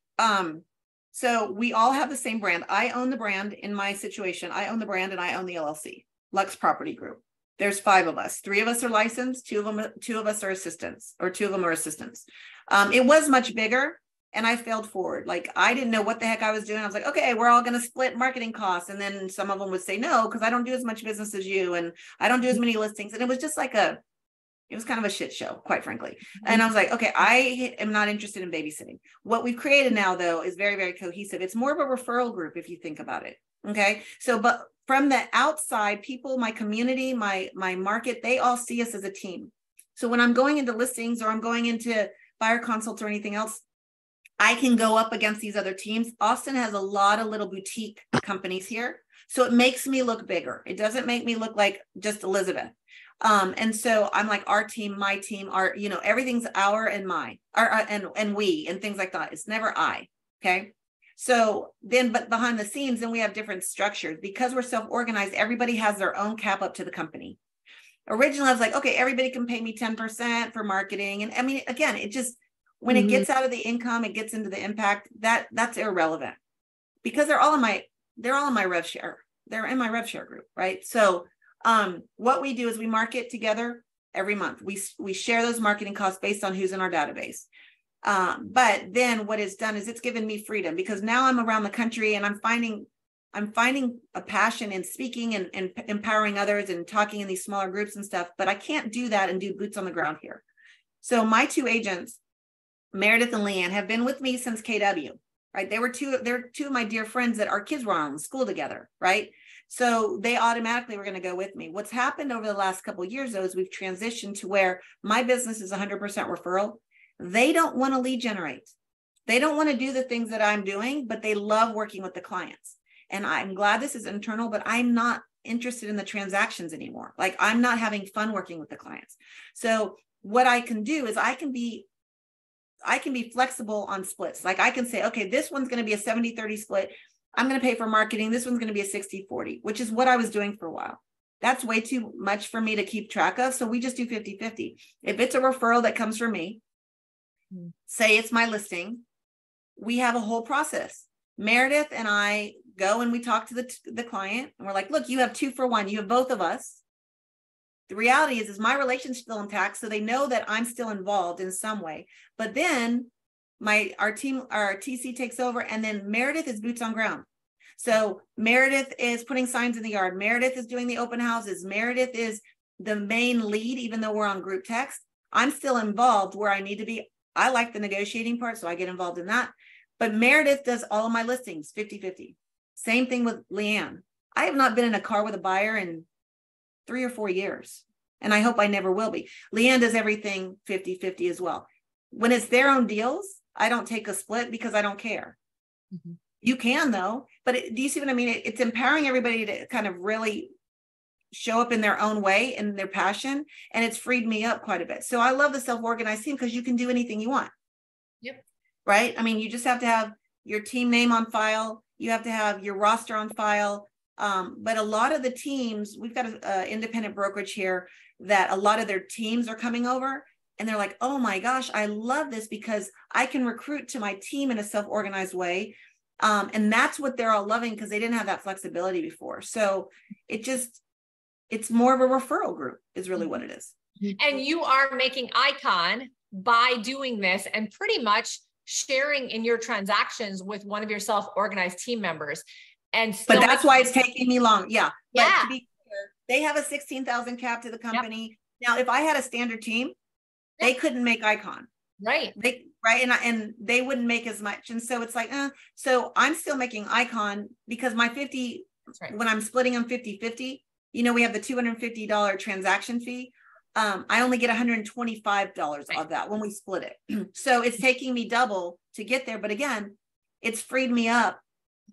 So we all have the same brand. I own the brand in my situation. I own the brand and I own the LLC, Lux Property Group. There's 5 of us. 3 of us are licensed. 2 of us are assistants, or 2 of them are assistants. It was much bigger, and I failed forward. Like, I didn't know what the heck I was doing. I was like, okay, we're all going to split marketing costs. And then some of them would say, no, because I don't do as much business as you, and I don't do as many listings. And it was just like it was kind of a shit show, quite frankly. And I was like, okay, I am not interested in babysitting. What we've created now, though, is very, very cohesive. It's more of a referral group, if you think about it. Okay. So, but from the outside, people, my community, my market, they all see us as a team. So when I'm going into listings, or I'm going into buyer consults or anything else, I can go up against these other teams. Austin has a lot of little boutique companies here. So it makes me look bigger. It doesn't make me look like just Elizabeth. And so I'm like, our team, my team, everything's our and my, and we, and things like that. It's never I. Okay. So then, but behind the scenes, then we have different structures because we're self-organized. Everybody has their own cap up to the company. Originally, I was like, okay, everybody can pay me 10% for marketing. And I mean, again, it just, when it gets out of the income, it gets into the impact, that's irrelevant, because they're all in my rev share. They're in my rev share group. Right. So, what we do is we market together every month. We share those marketing costs based on who's in our database. But then what it's done is it's given me freedom, because now I'm around the country and I'm finding a passion in speaking and empowering others and talking in these smaller groups and stuff, but I can't do that and do boots on the ground here. So my 2 agents, Meredith and Leanne, have been with me since KW, right? They're 2 of my dear friends that our kids were on school together, right? So they automatically were going to go with me. What's happened over the last couple of years, though, is we've transitioned to where my business is 100% referral. They don't want to lead generate. They don't want to do the things that I'm doing, but they love working with the clients. And I'm glad this is internal, but I'm not interested in the transactions anymore. Like, I'm not having fun working with the clients. So what I can do is I can be flexible on splits. Like, I can say, okay, this one's going to be a 70-30 split. I'm going to pay for marketing. This one's going to be a 60-40, which is what I was doing for a while. That's way too much for me to keep track of. So we just do 50-50. If it's a referral that comes from me, say it's my listing, we have a whole process. Meredith and I go and we talk to the client, and we're like, look, you have 2 for 1. You have both of us. The reality is my relationship's still intact. So they know that I'm still involved in some way. But then our TC takes over, and then Meredith is boots on ground. So Meredith is putting signs in the yard. Meredith is doing the open houses. Meredith is the main lead, even though we're on group text. I'm still involved where I need to be. I like the negotiating part, so I get involved in that. But Meredith does all of my listings 50-50. Same thing with Leanne. I have not been in a car with a buyer in 3 or 4 years, and I hope I never will be. Leanne does everything 50-50 as well. When it's their own deals, I don't take a split because I don't care. You can, though. But do you see what I mean? It's empowering everybody to kind of really show up in their own way and their passion. And it's freed me up quite a bit. So I love the self-organized team, because you can do anything you want. Yep. Right. I mean, you just have to have your team name on file. You have to have your roster on file. But a lot of the teams, we've got an independent brokerage here that a lot of their teams are coming over, and they're like, oh my gosh, I love this because I can recruit to my team in a self-organized way. And that's what they're all loving, because they didn't have that flexibility before. So it's more of a referral group is really what it is. And you are making icon by doing this and pretty much sharing in your transactions with one of your self-organized team members. But that's why it's taking me long. Yeah. Yeah. But to be clear, they have a 16,000 cap to the company. Yep. Now, if I had a standard team, they couldn't make icon. Right. And they wouldn't make as much. And so it's like, so I'm still making icon, because my 50, when I'm splitting them 50-50, we have the $250 transaction fee. I only get $125 of that when we split it. So it's taking me double to get there. But again, it's freed me up,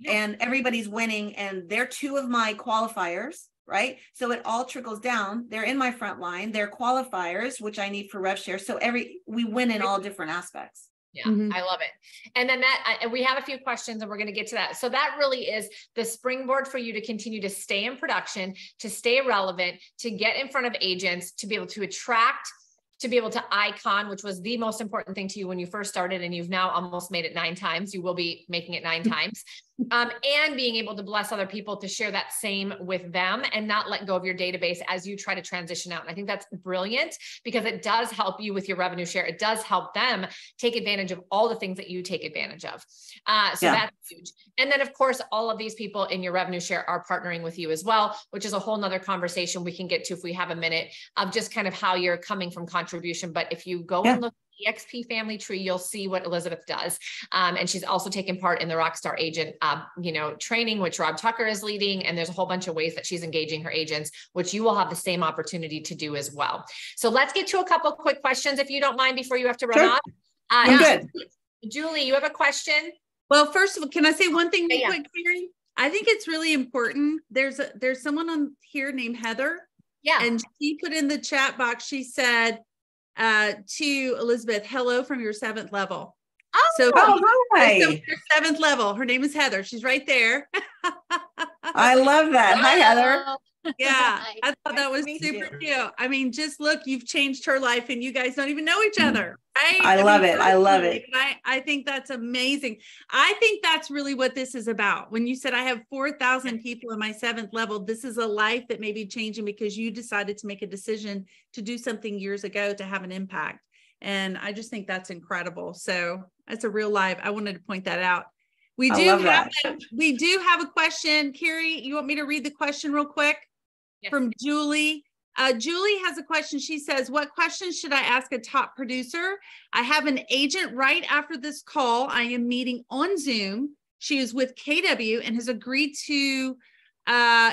and everybody's winning. And they're 2 of my qualifiers. right? So it all trickles down. They're in my front line. They're qualifiers, which I need for rev share. So we win in all different aspects. Yeah, I love it. And then we have a few questions and we're going to get to that. So that really is the springboard for you to continue to stay in production, to stay relevant, to get in front of agents, to be able to attract, to be able to icon, which was the most important thing to you when you first started, and you've now almost made it 9 times. You will be making it 9 times. And being able to bless other people to share that same with them and not let go of your database as you try to transition out. And I think that's brilliant because it does help you with your revenue share. It does help them take advantage of all the things that you take advantage of. So that's huge. And then of course, all of these people in your revenue share are partnering with you as well, which is a whole nother conversation we can get to if we have a minute of just kind of how you're coming from contribution. But if you go and look EXP family tree, you'll see what Elizabeth does. And she's also taken part in the Rockstar Agent, training, which Rob Tucker is leading. And there's a whole bunch of ways that she's engaging her agents, which you will have the same opportunity to do as well. So let's get to a couple of quick questions, if you don't mind, before you have to run off. I'm good. Julie, you have a question? Well, first of all, can I say one thing real quick, Cari? I think it's really important. There's someone on here named Heather. Yeah. And she put in the chat box, she said, to Elizabeth, hello from your 7th level. Hi. So your 7th level. Her name is Heather. She's right there. I love that. Hi, Heather. Yeah, I thought that was super cute. I mean, just look, you've changed her life and you guys don't even know each other, right? I love it. I love it. I think that's amazing. I think that's really what this is about. When you said I have 4,000 people in my 7th level, this is a life that may be changing because you decided to make a decision to do something years ago to have an impact. And I just think that's incredible. So that's a real live. I wanted to point that out. We do have a question. Cari, you want me to read the question real quick? Yes. From Julie. Julie has a question. She says, what questions should I ask a top producer? I have an agent right after this call. I am meeting on Zoom. She is with KW and has agreed to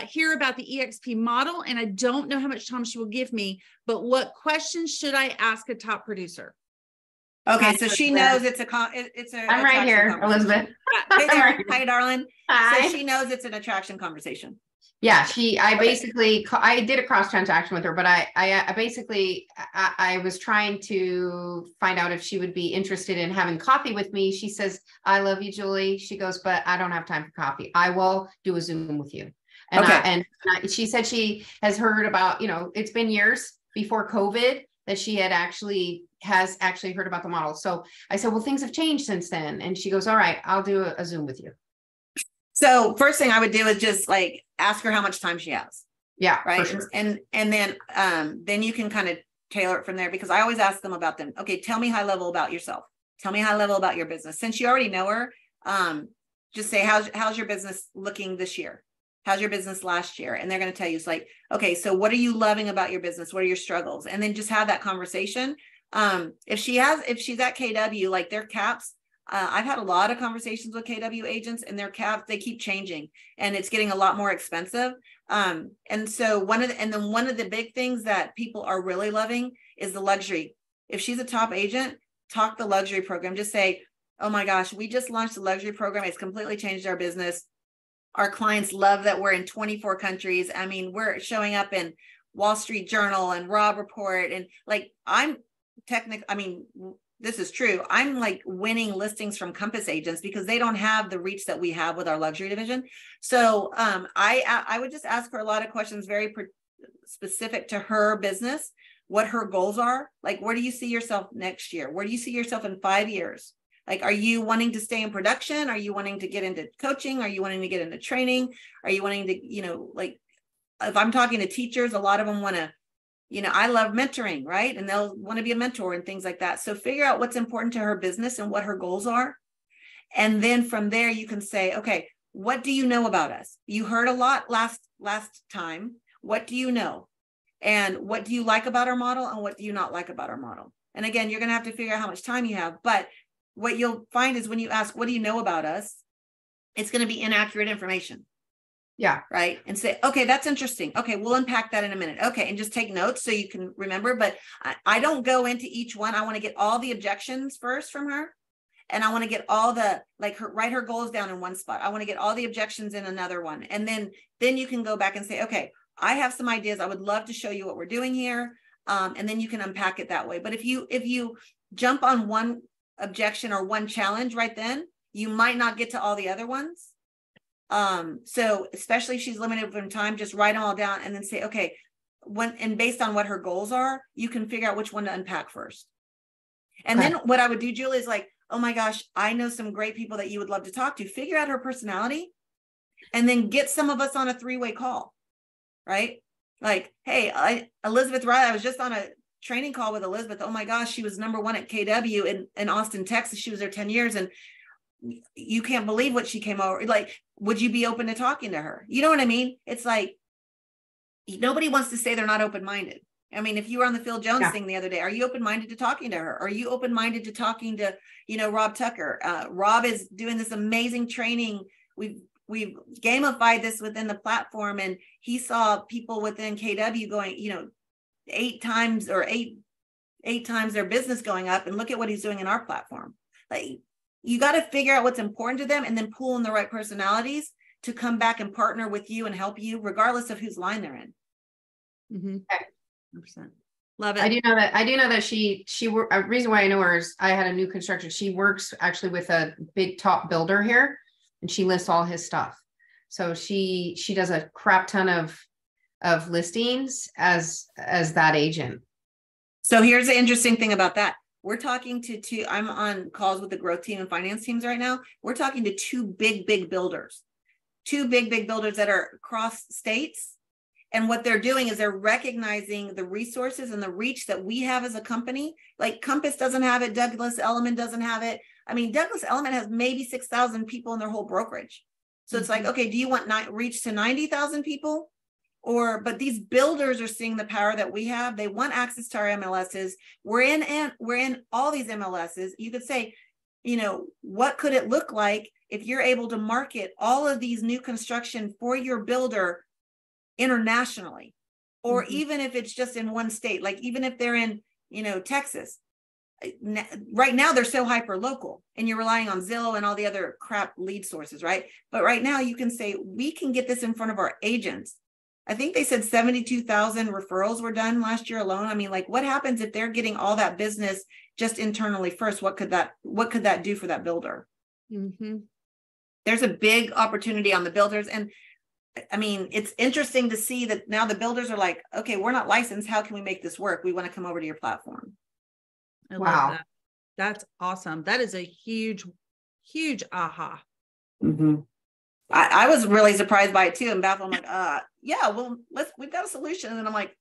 hear about the EXP model. And I don't know how much time she will give me, but what questions should I ask a top producer? Okay, so she knows it's a. I'm right here, Elizabeth. Hey there. Hi, darling. Hi. So she knows it's an attraction conversation. Yeah, I did a cross transaction with her, but I was trying to find out if she would be interested in having coffee with me. She says, I love you, Julie. She goes, but I don't have time for coffee. I will do a Zoom with you. And she said she has heard about, it's been years before COVID that she has actually heard about the model. So I said, well, things have changed since then. And she goes, all right, I'll do a Zoom with you. So first thing I would do is just ask her how much time she has. Yeah. Right. Sure. And then you can kind of tailor it from there, because I always ask them about them. Okay. Tell me high level about yourself. Tell me high level about your business. Since you already know her, just say, how's your business looking this year? How's your business last year? And they're going to tell you, it's like, okay, so what are you loving about your business? What are your struggles? And then just have that conversation. If she's at KW, their caps, I've had a lot of conversations with KW agents, and their caps, they keep changing and it's getting a lot more expensive. And so one of the big things that people are really loving is the luxury. If she's a top agent, talk the luxury program. Just say, oh my gosh, we just launched the luxury program. It's completely changed our business. Our clients love that we're in 24 countries. I mean, we're showing up in Wall Street Journal and Rob Report. And this is true. I'm winning listings from Compass agents because they don't have the reach that we have with our luxury division. So I would just ask her a lot of questions, very specific to her business, what her goals are. Where do you see yourself next year? Where do you see yourself in 5 years? Are you wanting to stay in production? Are you wanting to get into coaching? Are you wanting to get into training? Are you wanting to, if I'm talking to teachers, a lot of them want to, I love mentoring, right? And they'll want to be a mentor and things like that. So figure out what's important to her business and what her goals are. And then from there, you can say, okay, what do you know about us? You heard a lot last time. What do you know? And what do you like about our model? And what do you not like about our model? And again, you're going to have to figure out how much time you have. But what you'll find is when you ask, what do you know about us? It's going to be inaccurate information. Yeah. Right. And say, okay, that's interesting. Okay. We'll unpack that in a minute. Okay. And just take notes so you can remember, but I don't go into each one. I want to get all the objections first from her. And I want to get all the, write her goals down in one spot. I want to get all the objections in another one. And then you can go back and say, okay, I have some ideas. I would love to show you what we're doing here. And then you can unpack it that way. But if you jump on one objection or one challenge right then, you might not get to all the other ones. So especially if she's limited from time, just write them all down and then say, okay, and based on what her goals are, you can figure out which one to unpack first. And then what I would do, Julie, is like, oh my gosh, I know some great people that you would love to talk to. Figure out her personality and then get some of us on a 3-way call, right? Like, hey, Elizabeth Riley, I was just on a training call with Elizabeth. Oh my gosh, she was #1 at KW in Austin, Texas. She was there 10 years. And you can't believe what she came over. Like, would you be open to talking to her? You know what I mean? It's like, nobody wants to say they're not open-minded. I mean, if you were on the Phil Jones thing the other day, are you open-minded to talking to her? Are you open-minded to talking to, Rob Tucker? Rob is doing this amazing training. We've gamified this within the platform, and he saw people within KW going, 8 times their business going up, and look at what he's doing in our platform. Like, you got to figure out what's important to them and then pull in the right personalities to come back and partner with you and help you, regardless of whose line they're in. Mm-hmm. 100%. Love it. I do know that she a reason why I know her is I had a new construction. She works actually with a big top builder here, and she lists all his stuff. So she does a crap ton of listings as that agent. So here's the interesting thing about that. We're talking to I'm on calls with the growth team and finance teams right now. We're talking to 2 big builders, 2 big builders that are across states. And what they're doing is they're recognizing the resources and the reach that we have as a company. Like Compass doesn't have it. Douglas Elliman doesn't have it. I mean, Douglas Elliman has maybe 6,000 people in their whole brokerage. So it's like, okay, do you want reach to 90,000 people? But these builders are seeing the power that we have. They want access to our MLSs. We're in all these MLSs. You could say, what could it look like if you're able to market all of these new construction for your builder internationally, or even if it's just in one state, like even if they're in, Texas. Right now they're so hyper local and you're relying on Zillow and all the other crap lead sources, right? But right now you can say, we can get this in front of our agents. I think they said 72,000 referrals were done last year alone. I mean, like, what happens if they're getting all that business just internally first? What could that do for that builder? Mm-hmm. There's a big opportunity on the builders. And I mean, it's interesting to see that now the builders are like, okay, we're not licensed. How can we make this work? We want to come over to your platform. I love that. That's awesome. That is a huge aha. Mm-hmm. I was really surprised by it too. And Beth, I'm like, yeah, well, we've got a solution. And I'm like,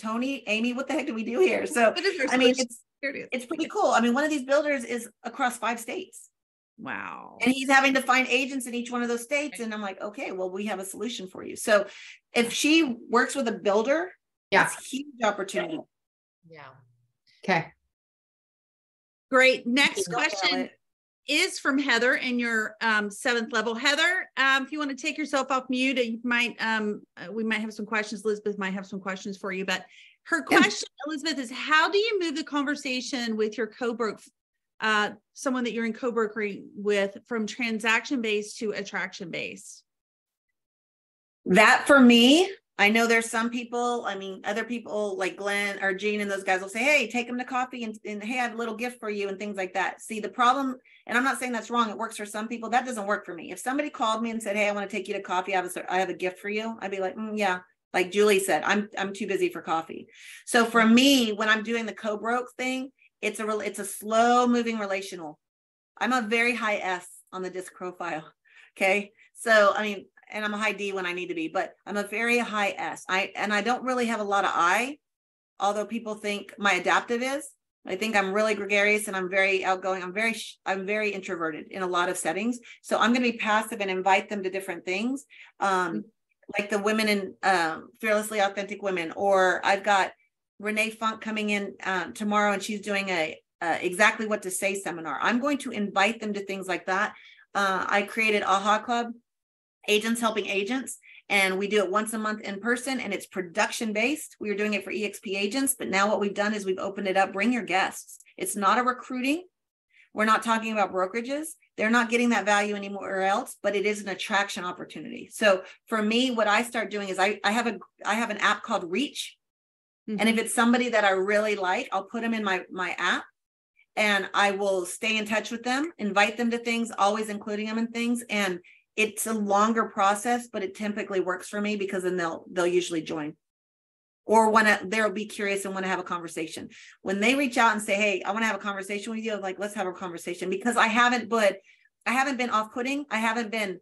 Tony, Amy, what the heck do we do here? So, I mean, it's pretty cool. I mean, one of these builders is across 5 states. Wow. And he's having to find agents in each one of those states. And I'm like, okay, well, we have a solution for you. So if she works with a builder, it's a huge opportunity. Yeah. Okay. Great. Next question is from Heather in your 7th level. Heather, if you want to take yourself off mute, you might we might have some questions. Elizabeth might have some questions for you, but her question, Elizabeth, is how do you move the conversation with your co-broke, someone that you're in co-brokering with, from transaction-based to attraction-based? That for me, I know there's some people, I mean, other people like Glenn or Jean and those guys will say, hey, take them to coffee and hey, I have a little gift for you and things like that. See, the problem, and I'm not saying that's wrong, it works for some people, that doesn't work for me. If somebody called me and said, hey, I want to take you to coffee, I have a gift for you, I'd be like, yeah. Like Julie said, I'm too busy for coffee. So for me, when I'm doing the co-broke thing, it's a slow moving relational. I'm a very high S on the disc profile. Okay. So, I mean, and I'm a high D when I need to be, but I'm a very high S. I don't really have a lot of I, although people think my adaptive is. I think I'm really gregarious and I'm very outgoing. I'm very introverted in a lot of settings. So I'm going to be passive and invite them to different things. Like the women in Fearlessly Authentic Women, or I've got Renee Funk coming in tomorrow, and she's doing a exactly what to say seminar. I'm going to invite them to things like that. I created AHA Club, Agents Helping Agents, and we do it once a month in person, and it's production based. We were doing it for EXP agents, but now what we've done is we've opened it up. Bring your guests. It's not a recruiting. We're not talking about brokerages. They're not getting that value anywhere else, but it is an attraction opportunity. So for me, what I start doing is I have an app called Reach. Mm-hmm. And if it's somebody that I really like, I'll put them in my app, and I will stay in touch with them, invite them to things, always including them in things. And it's a longer process, but it typically works for me because then they'll usually join, or they'll be curious and want to have a conversation. When they reach out and say, hey, I want to have a conversation with you, like, let's have a conversation, because I haven't been off-putting. I haven't been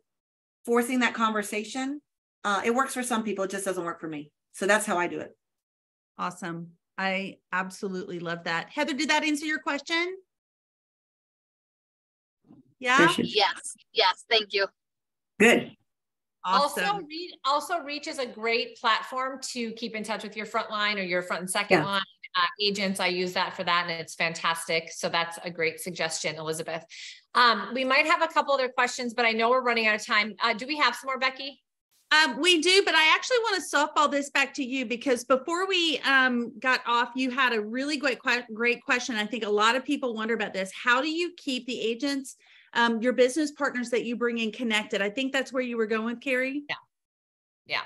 forcing that conversation. It works for some people. It just doesn't work for me. So that's how I do it. Awesome. I absolutely love that. Heather, did that answer your question? Yeah. Yes. Thank you. Good. Awesome. Also, Reach is a great platform to keep in touch with your front line or your front and second line agents. I use that for that, and it's fantastic. So that's a great suggestion, Elizabeth. We might have a couple other questions, but I know we're running out of time. Do we have some more, Becky? We do, but I actually want to softball this back to you, because before we got off, you had a really great question. I think a lot of people wonder about this. How do you keep the agents, your business partners that you bring in, connected? I think that's where you were going with, Cari. Yeah.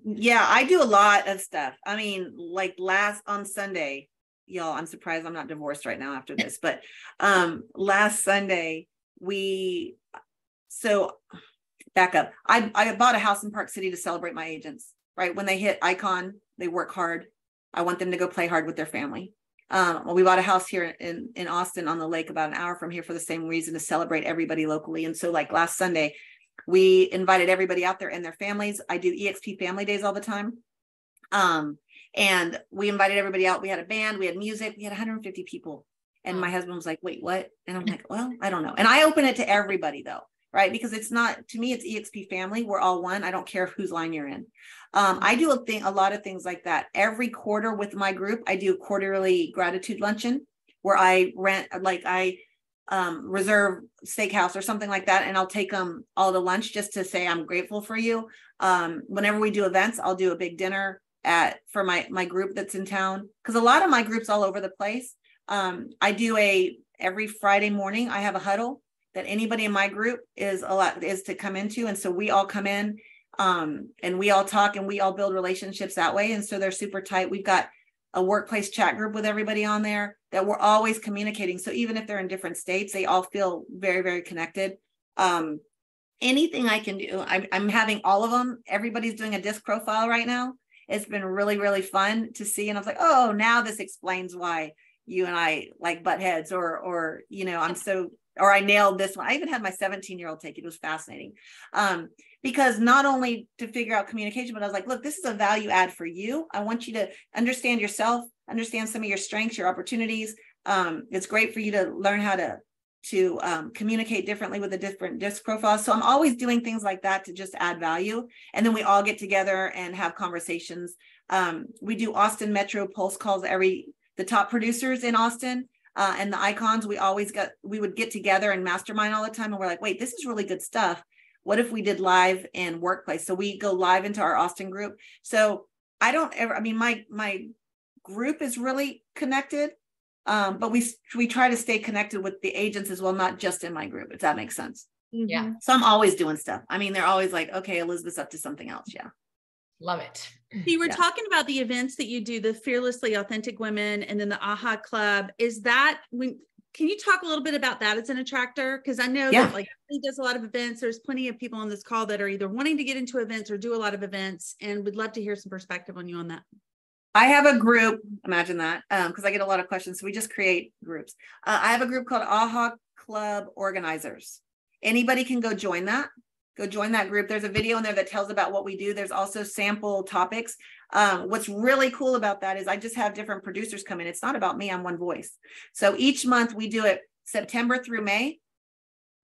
Yeah, I do a lot of stuff. I mean, like on Sunday, y'all, I'm surprised I'm not divorced right now after this, but last Sunday, back up. I bought a house in Park City to celebrate my agents, right? When they hit icon, they work hard. I want them to go play hard with their family. We bought a house here in Austin on the lake, about an hour from here, for the same reason, to celebrate everybody locally. And so like last Sunday, we invited everybody out there and their families. I do EXP family days all the time. And we invited everybody out. We had a band, we had music, we had 150 people. And my husband was like, wait, what? And I'm like, well, I don't know. And I open it to everybody though, right? Because it's not, to me, it's EXP family. We're all one. I don't care whose line you're in. I do a lot of things like that. Every quarter with my group, I do a quarterly gratitude luncheon where I reserve steakhouse or something like that. And I'll take them all to lunch just to say, I'm grateful for you. Whenever we do events, I'll do a big dinner for my group that's in town. Cause a lot of my group's all over the place. I do every Friday morning, I have a huddle that anybody in my group is to come into. And so we all come in, and we all talk and we all build relationships that way. And so they're super tight. We've got a workplace chat group with everybody on there that we're always communicating. So even if they're in different states, they all feel very, very connected. Anything I can do, I'm having all of them. Everybody's doing a disc profile right now. It's been really, really fun to see. And I was like, oh, now this explains why you and I like butt heads, or I nailed this one. I even had my 17-year-old take it. It was fascinating. Because not only to figure out communication, but I was like, look, this is a value add for you. I want you to understand yourself, understand some of your strengths, your opportunities. It's great for you to learn how to communicate differently with a different disc profile. So I'm always doing things like that to just add value. And then we all get together and have conversations. We do Austin Metro Pulse calls, the top producers in Austin. And the icons, we would get together and mastermind all the time. And we're like, wait, this is really good stuff. What if we did live in workplace? So we go live into our Austin group. So my group is really connected, but we try to stay connected with the agents as well, not just in my group, if that makes sense. Yeah. So I'm always doing stuff. I mean, they're always like, okay, Elizabeth's up to something else. Yeah. Love it. You were talking about the events that you do, the Fearlessly Authentic Women, and then the AHA Club. Can you talk a little bit about that as an attractor? Because I know that he does a lot of events. There's plenty of people on this call that are either wanting to get into events or do a lot of events, and would love to hear some perspective on you on that. I have a group, imagine that, because I get a lot of questions. So we just create groups. I have a group called AHA Club Organizers. Anybody can go join that. Go join that group. There's a video in there that tells about what we do. There's also sample topics. What's really cool about that is I just have different producers come in. It's not about me. I'm one voice. So each month we do it September through May.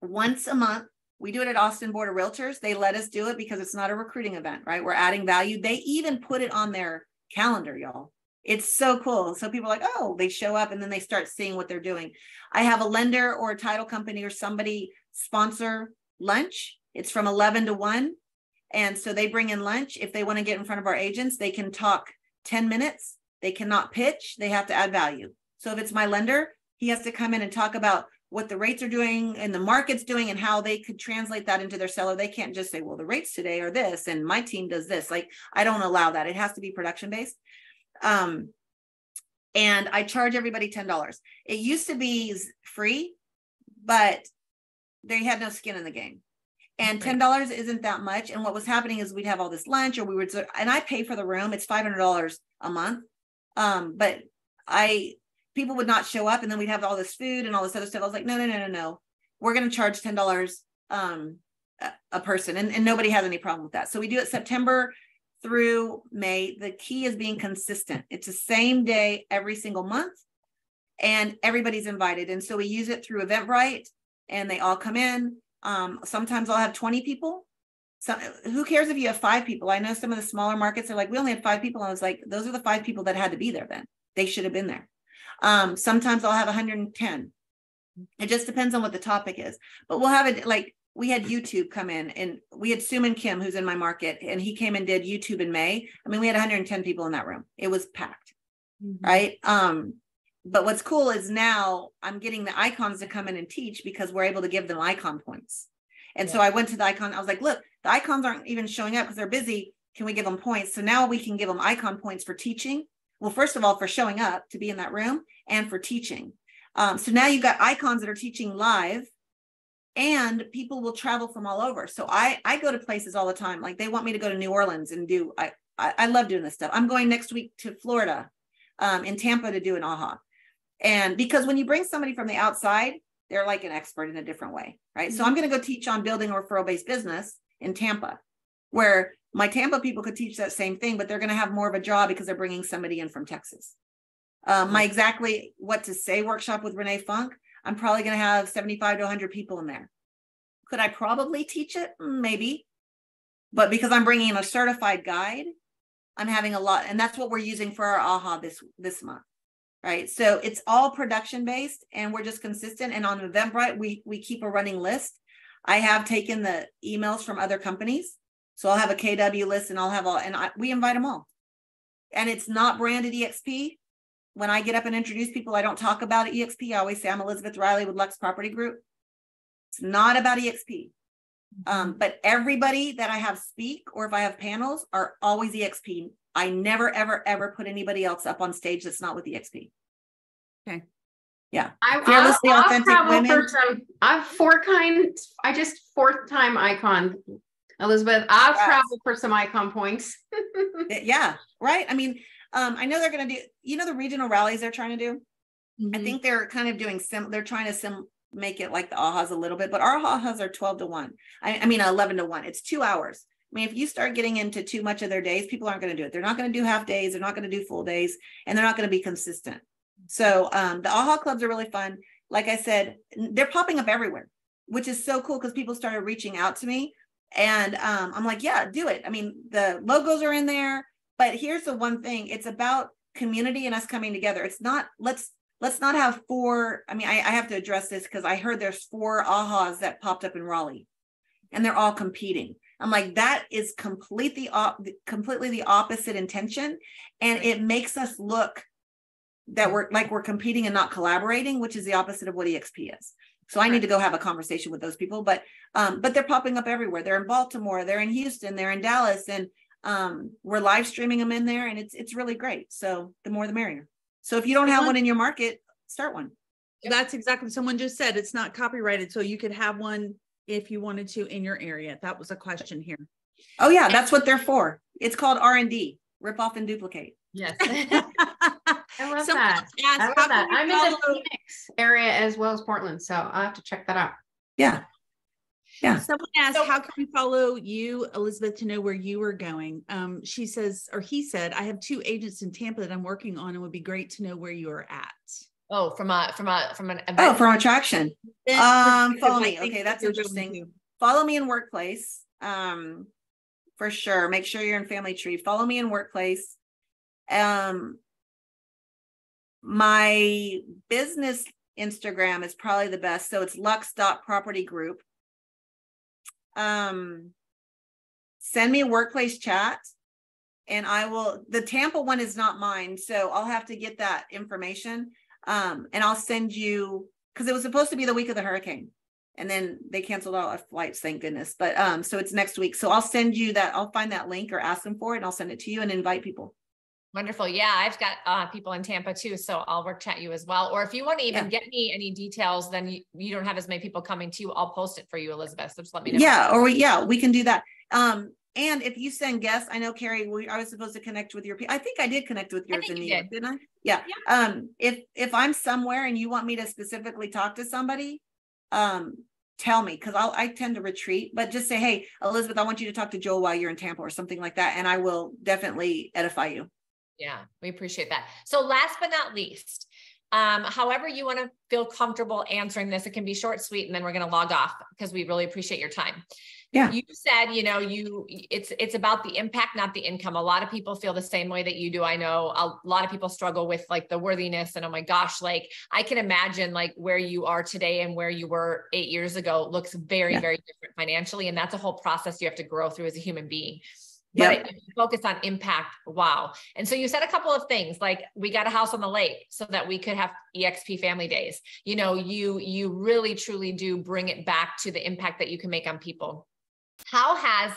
Once a month, we do it at Austin Board of Realtors. They let us do it because it's not a recruiting event, right? We're adding value. They even put it on their calendar, y'all. It's so cool. So people are like, oh, they show up and then they start seeing what they're doing. I have a lender or a title company or somebody sponsor lunch. It's from 11 to 1. And so they bring in lunch. If they want to get in front of our agents, they can talk 10 minutes. They cannot pitch. They have to add value. So if it's my lender, He has to come in and talk about what the rates are doing and the market's doing and how they could translate that into their seller. They can't just say, well, the rates today are this and my team does this. Like, I don't allow that. It has to be production based. And I charge everybody $10. It used to be free, but they had no skin in the game. And $10 isn't that much. And what was happening is we'd have all this lunch, or we would, and I pay for the room. It's $500 a month. But people would not show up, and then we'd have all this food and all this other stuff. I was like, no. We're going to charge $10 a person. And nobody has any problem with that. So we do it September through May. The key is being consistent. It's the same day every single month, and everybody's invited. And so we use it through Eventbrite, and they all come in. Sometimes I'll have 20 people. So who cares if you have 5 people? I know some of the smaller markets are like, we only had 5 people. I was like, those are the 5 people that had to be there then. They should have been there. Sometimes I'll have 110. It just depends on what the topic is. But we'll have it like, we had YouTube come in, and we had Suman Kim, who's in my market, and he came and did YouTube in May. I mean, we had 110 people in that room. It was packed, right? But what's cool is now I'm getting the icons to come in and teach, because we're able to give them icon points. And so I went to the icon. I was like, look, the icons aren't even showing up because they're busy. Can we give them points? So now we can give them icon points for teaching. Well, first of all, for showing up to be in that room, and for teaching. So now you've got icons that are teaching live, and people will travel from all over. So I go to places all the time. Like, they want me to go to New Orleans and do, I love doing this stuff. I'm going next week to Florida, in Tampa, to do an AHA. And because when you bring somebody from the outside, they're like an expert in a different way, right? So I'm going to go teach on building a referral-based business in Tampa, where my Tampa people could teach that same thing, but they're going to have more of a draw because they're bringing somebody in from Texas. My exactly what to say workshop with Renee Funk, I'm probably going to have 75 to 100 people in there. Could I probably teach it? Maybe. But because I'm bringing in a certified guide, I'm having a lot. And that's what we're using for our AHA this month. Right. So it's all production based, and we're just consistent. And on Eventbrite, we keep a running list. I have taken the emails from other companies. So I'll have a KW list, and I'll have all, and we invite them all. And it's not branded EXP. When I get up and introduce people, I don't talk about EXP. I always say I'm Elizabeth Riley with Lux Property Group. It's not about EXP. But everybody that I have speak, or if I have panels, are always EXP. I never, ever, ever put anybody else up on stage that's not with EXP. Okay. Yeah. Fearlessly authentic women. I have 4th time icon, Elizabeth. I'll travel for some icon points. Yeah. Right. I mean, I know they're going to do, the regional rallies they're trying to do. I think they're kind of doing they're trying to make it like the AHAs a little bit, but our AHAs are 12 to 1. I mean, 11 to 1. It's 2 hours. I mean, if you start getting into too much of their days, people aren't going to do it. They're not going to do half days. They're not going to do full days, and they're not going to be consistent. So the AHA clubs are really fun. Like I said, they're popping up everywhere, which is so cool, because people started reaching out to me, and I'm like, yeah, do it. I mean, the logos are in there, but here's the one thing. It's about community and us coming together. It's not, let's not have 4. I mean, I have to address this, because I heard there's 4 AHAs that popped up in Raleigh, and they're all competing. I'm like, that is completely the opposite intention. And it makes us look that we're competing and not collaborating, which is the opposite of what EXP is. So I need to go have a conversation with those people, but they're popping up everywhere. They're in Baltimore, they're in Houston, they're in Dallas, and we're live streaming them in there, and it's really great. So the more the merrier. So if you don't have one in your market, start one. That's exactly, someone just said it's not copyrighted, so you could have one if you wanted to in your area. That was a question here. Oh yeah, that's what they're for. It's called R&D, rip off and duplicate. Yes. I love that. I'm in the Phoenix area as well as Portland, so I'll have to check that out. Yeah. Yeah. Someone asked, how can we follow you, Elizabeth, to know where you are going? She says, or he said, I have 2 agents in Tampa that I'm working on, and would be great to know where you are at. Oh, from an event. Oh, from attraction. Follow me. Okay, that's interesting. Follow me in Workplace. For sure. Make sure you're in Family Tree. Follow me in Workplace. My business Instagram is probably the best. So it's lux.propertygroup. Send me a Workplace chat, and the Tampa one is not mine, so I'll have to get that information. And I'll send you, because it was supposed to be the week of the hurricane. And then they canceled all our flights, thank goodness. But so it's next week. So I'll send you that. I'll find that link or ask them for it, and I'll send it to you and invite people. Wonderful. Yeah, I've got people in Tampa too, so I'll work chat you as well. Or if you want to even get me any details, then you don't have as many people coming to you. I'll post it for you, Elizabeth. So just let me know. Yeah, we can do that. And if you send guests, I know, Cari, I was supposed to connect with your people. I think I did connect with yours in New York, didn't I? Yeah. If I'm somewhere and you want me to specifically talk to somebody, tell me, because I tend to retreat, but just say, hey, Elizabeth, I want you to talk to Joel while you're in Tampa or something like that. And I will definitely edify you. Yeah, we appreciate that. So last but not least, however you want to feel comfortable answering this, it can be short, sweet, and then we're going to log off because we really appreciate your time. Yeah. You said, it's about the impact, not the income. A lot of people feel the same way that you do. I know a lot of people struggle with like the worthiness and, oh my gosh, like I can imagine like where you are today and where you were 8 years ago looks very, very different financially. And that's a whole process you have to grow through as a human being. But if you focus on impact, wow. And so you said a couple of things, like we got a house on the lake so that we could have EXP family days. You really, truly do bring it back to the impact that you can make on people. How has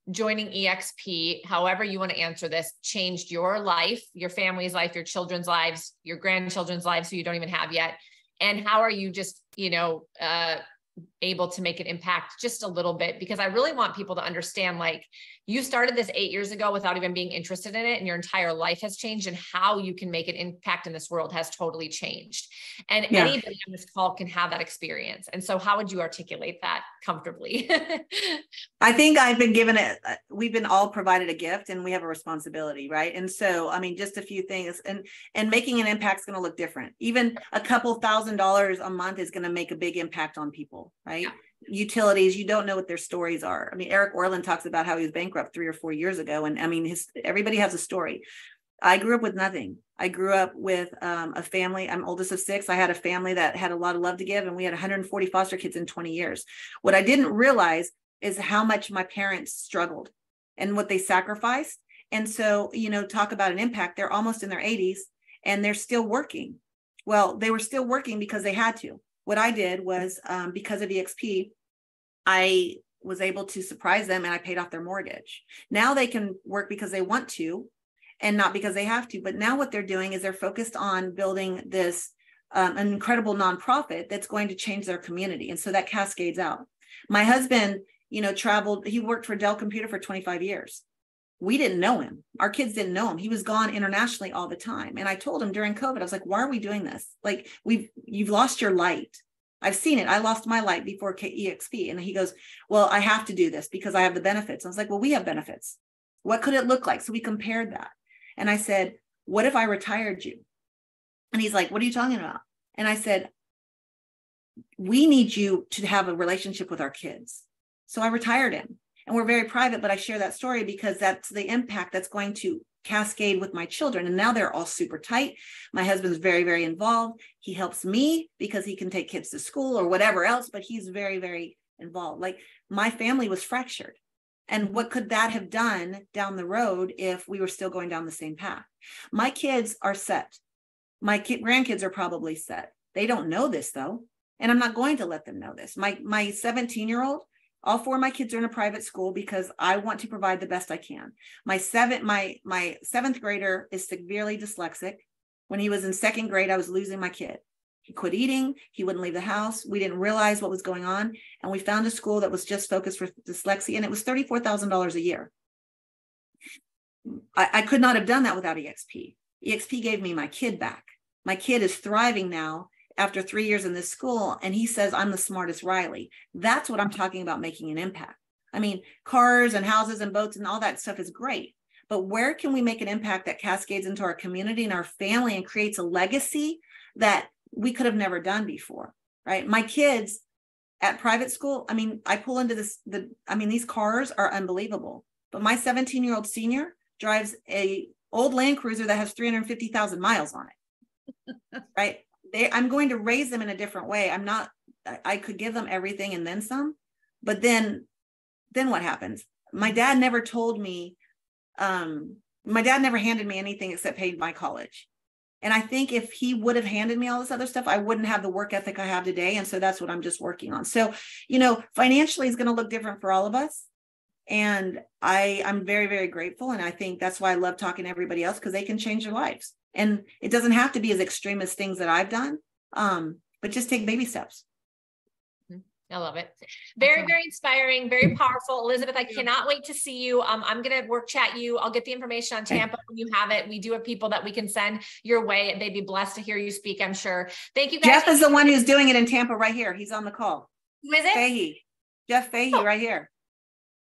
joining EXP, however you want to answer this, changed your life, your family's life, your children's lives, your grandchildren's lives who you don't even have yet? And how are you just, able to make an impact just a little bit? Because I really want people to understand, like, you started this 8 years ago without even being interested in it, and your entire life has changed, and how you can make an impact in this world has totally changed. And anybody on this call can have that experience. And so how would you articulate that comfortably? I think I've been given it, we've been all provided a gift, and we have a responsibility, right? And so, I mean, just a few things, and making an impact is going to look different. Even a couple $1,000s a month is going to make a big impact on people, right? Yeah. Utilities, you don't know what their stories are. I mean, Eric Orland talks about how he was bankrupt 3 or 4 years ago. And I mean, everybody has a story. I grew up with nothing. I grew up with a family. I'm oldest of 6. I had a family that had a lot of love to give, and we had 140 foster kids in 20 years. What I didn't realize is how much my parents struggled and what they sacrificed. And so, talk about an impact. They're almost in their 80s and they're still working. Well, they were still working because they had to. What I did was, because of EXP, I was able to surprise them, and I paid off their mortgage. Now they can work because they want to and not because they have to. But now what they're doing is they're focused on building this an incredible nonprofit that's going to change their community. And so that cascades out. My husband, traveled. He worked for Dell Computer for 25 years. We didn't know him. Our kids didn't know him. He was gone internationally all the time. And I told him during COVID, I was like, why are we doing this? Like, you've lost your light. I've seen it. I lost my light before EXP. And he goes, well, I have to do this because I have the benefits. I was like, well, we have benefits. What could it look like? So we compared that. And I said, what if I retired you? And he's like, what are you talking about? And I said, we need you to have a relationship with our kids. So I retired him. And we're very private, but I share that story because that's the impact that's going to cascade with my children. And now they're all super tight. My husband's very, very involved. He helps me because he can take kids to school or whatever else, but he's very, very involved. Like, my family was fractured. And what could that have done down the road if we were still going down the same path? My kids are set. My grandkids are probably set. They don't know this though. And I'm not going to let them know this. My 17-year-old, all 4 of my kids are in a private school because I want to provide the best I can. My 7th grader is severely dyslexic. When he was in 2nd grade, I was losing my kid. He quit eating. He wouldn't leave the house. We didn't realize what was going on. And we found a school that was just focused for dyslexia, and it was $34,000 a year. I could not have done that without EXP. EXP gave me my kid back. My kid is thriving now after 3 years in this school, and he says, I'm the smartest Riley. That's what I'm talking about, making an impact. I mean, cars and houses and boats and all that stuff is great, but where can we make an impact that cascades into our community and our family and creates a legacy that we could have never done before, right? My kids at private school, I mean, I pull into these cars are unbelievable, but my 17-year-old senior drives a old Land Cruiser that has 350,000 miles on it, right? I'm going to raise them in a different way. I could give them everything and then some, but then what happens? My dad never told me, my dad never handed me anything except paid my college. And I think if he would have handed me all this other stuff, I wouldn't have the work ethic I have today. And so that's what I'm just working on. So, you know, financially is going to look different for all of us. And I'm very, very grateful. And I think that's why I love talking to everybody else, because they can change their lives. And it doesn't have to be as extreme as things that I've done, but just take baby steps. I love it. Very, very inspiring, very powerful. Elizabeth, I cannot wait to see you. I'm going to work chat you. I'll get the information on Tampa when you have it. We do have people that we can send your way. They'd be blessed to hear you speak, I'm sure. Thank you guys. Jeff is the one who's doing it in Tampa right here. He's on the call. Who is it? Fahey. Jeff Fahey right here.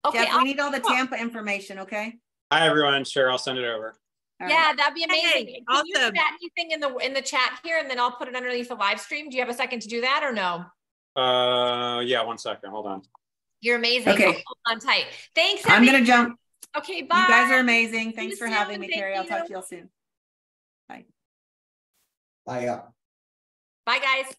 Okay. Jeff, we need all the Tampa information, okay? Hi, everyone. Sure, I'll send it over. All yeah, that'd be amazing. Hey, Can you put anything in the chat here, and then I'll put it underneath the live stream? Do you have a second to do that or no? Yeah, 1 second. Hold on. You're amazing. Okay. Hold on tight. Thanks. I'm going to jump. Okay, bye. You guys are amazing. Thanks for having me, Thank Cari. I'll you. talk to you all soon. Bye. Bye. Bye, guys.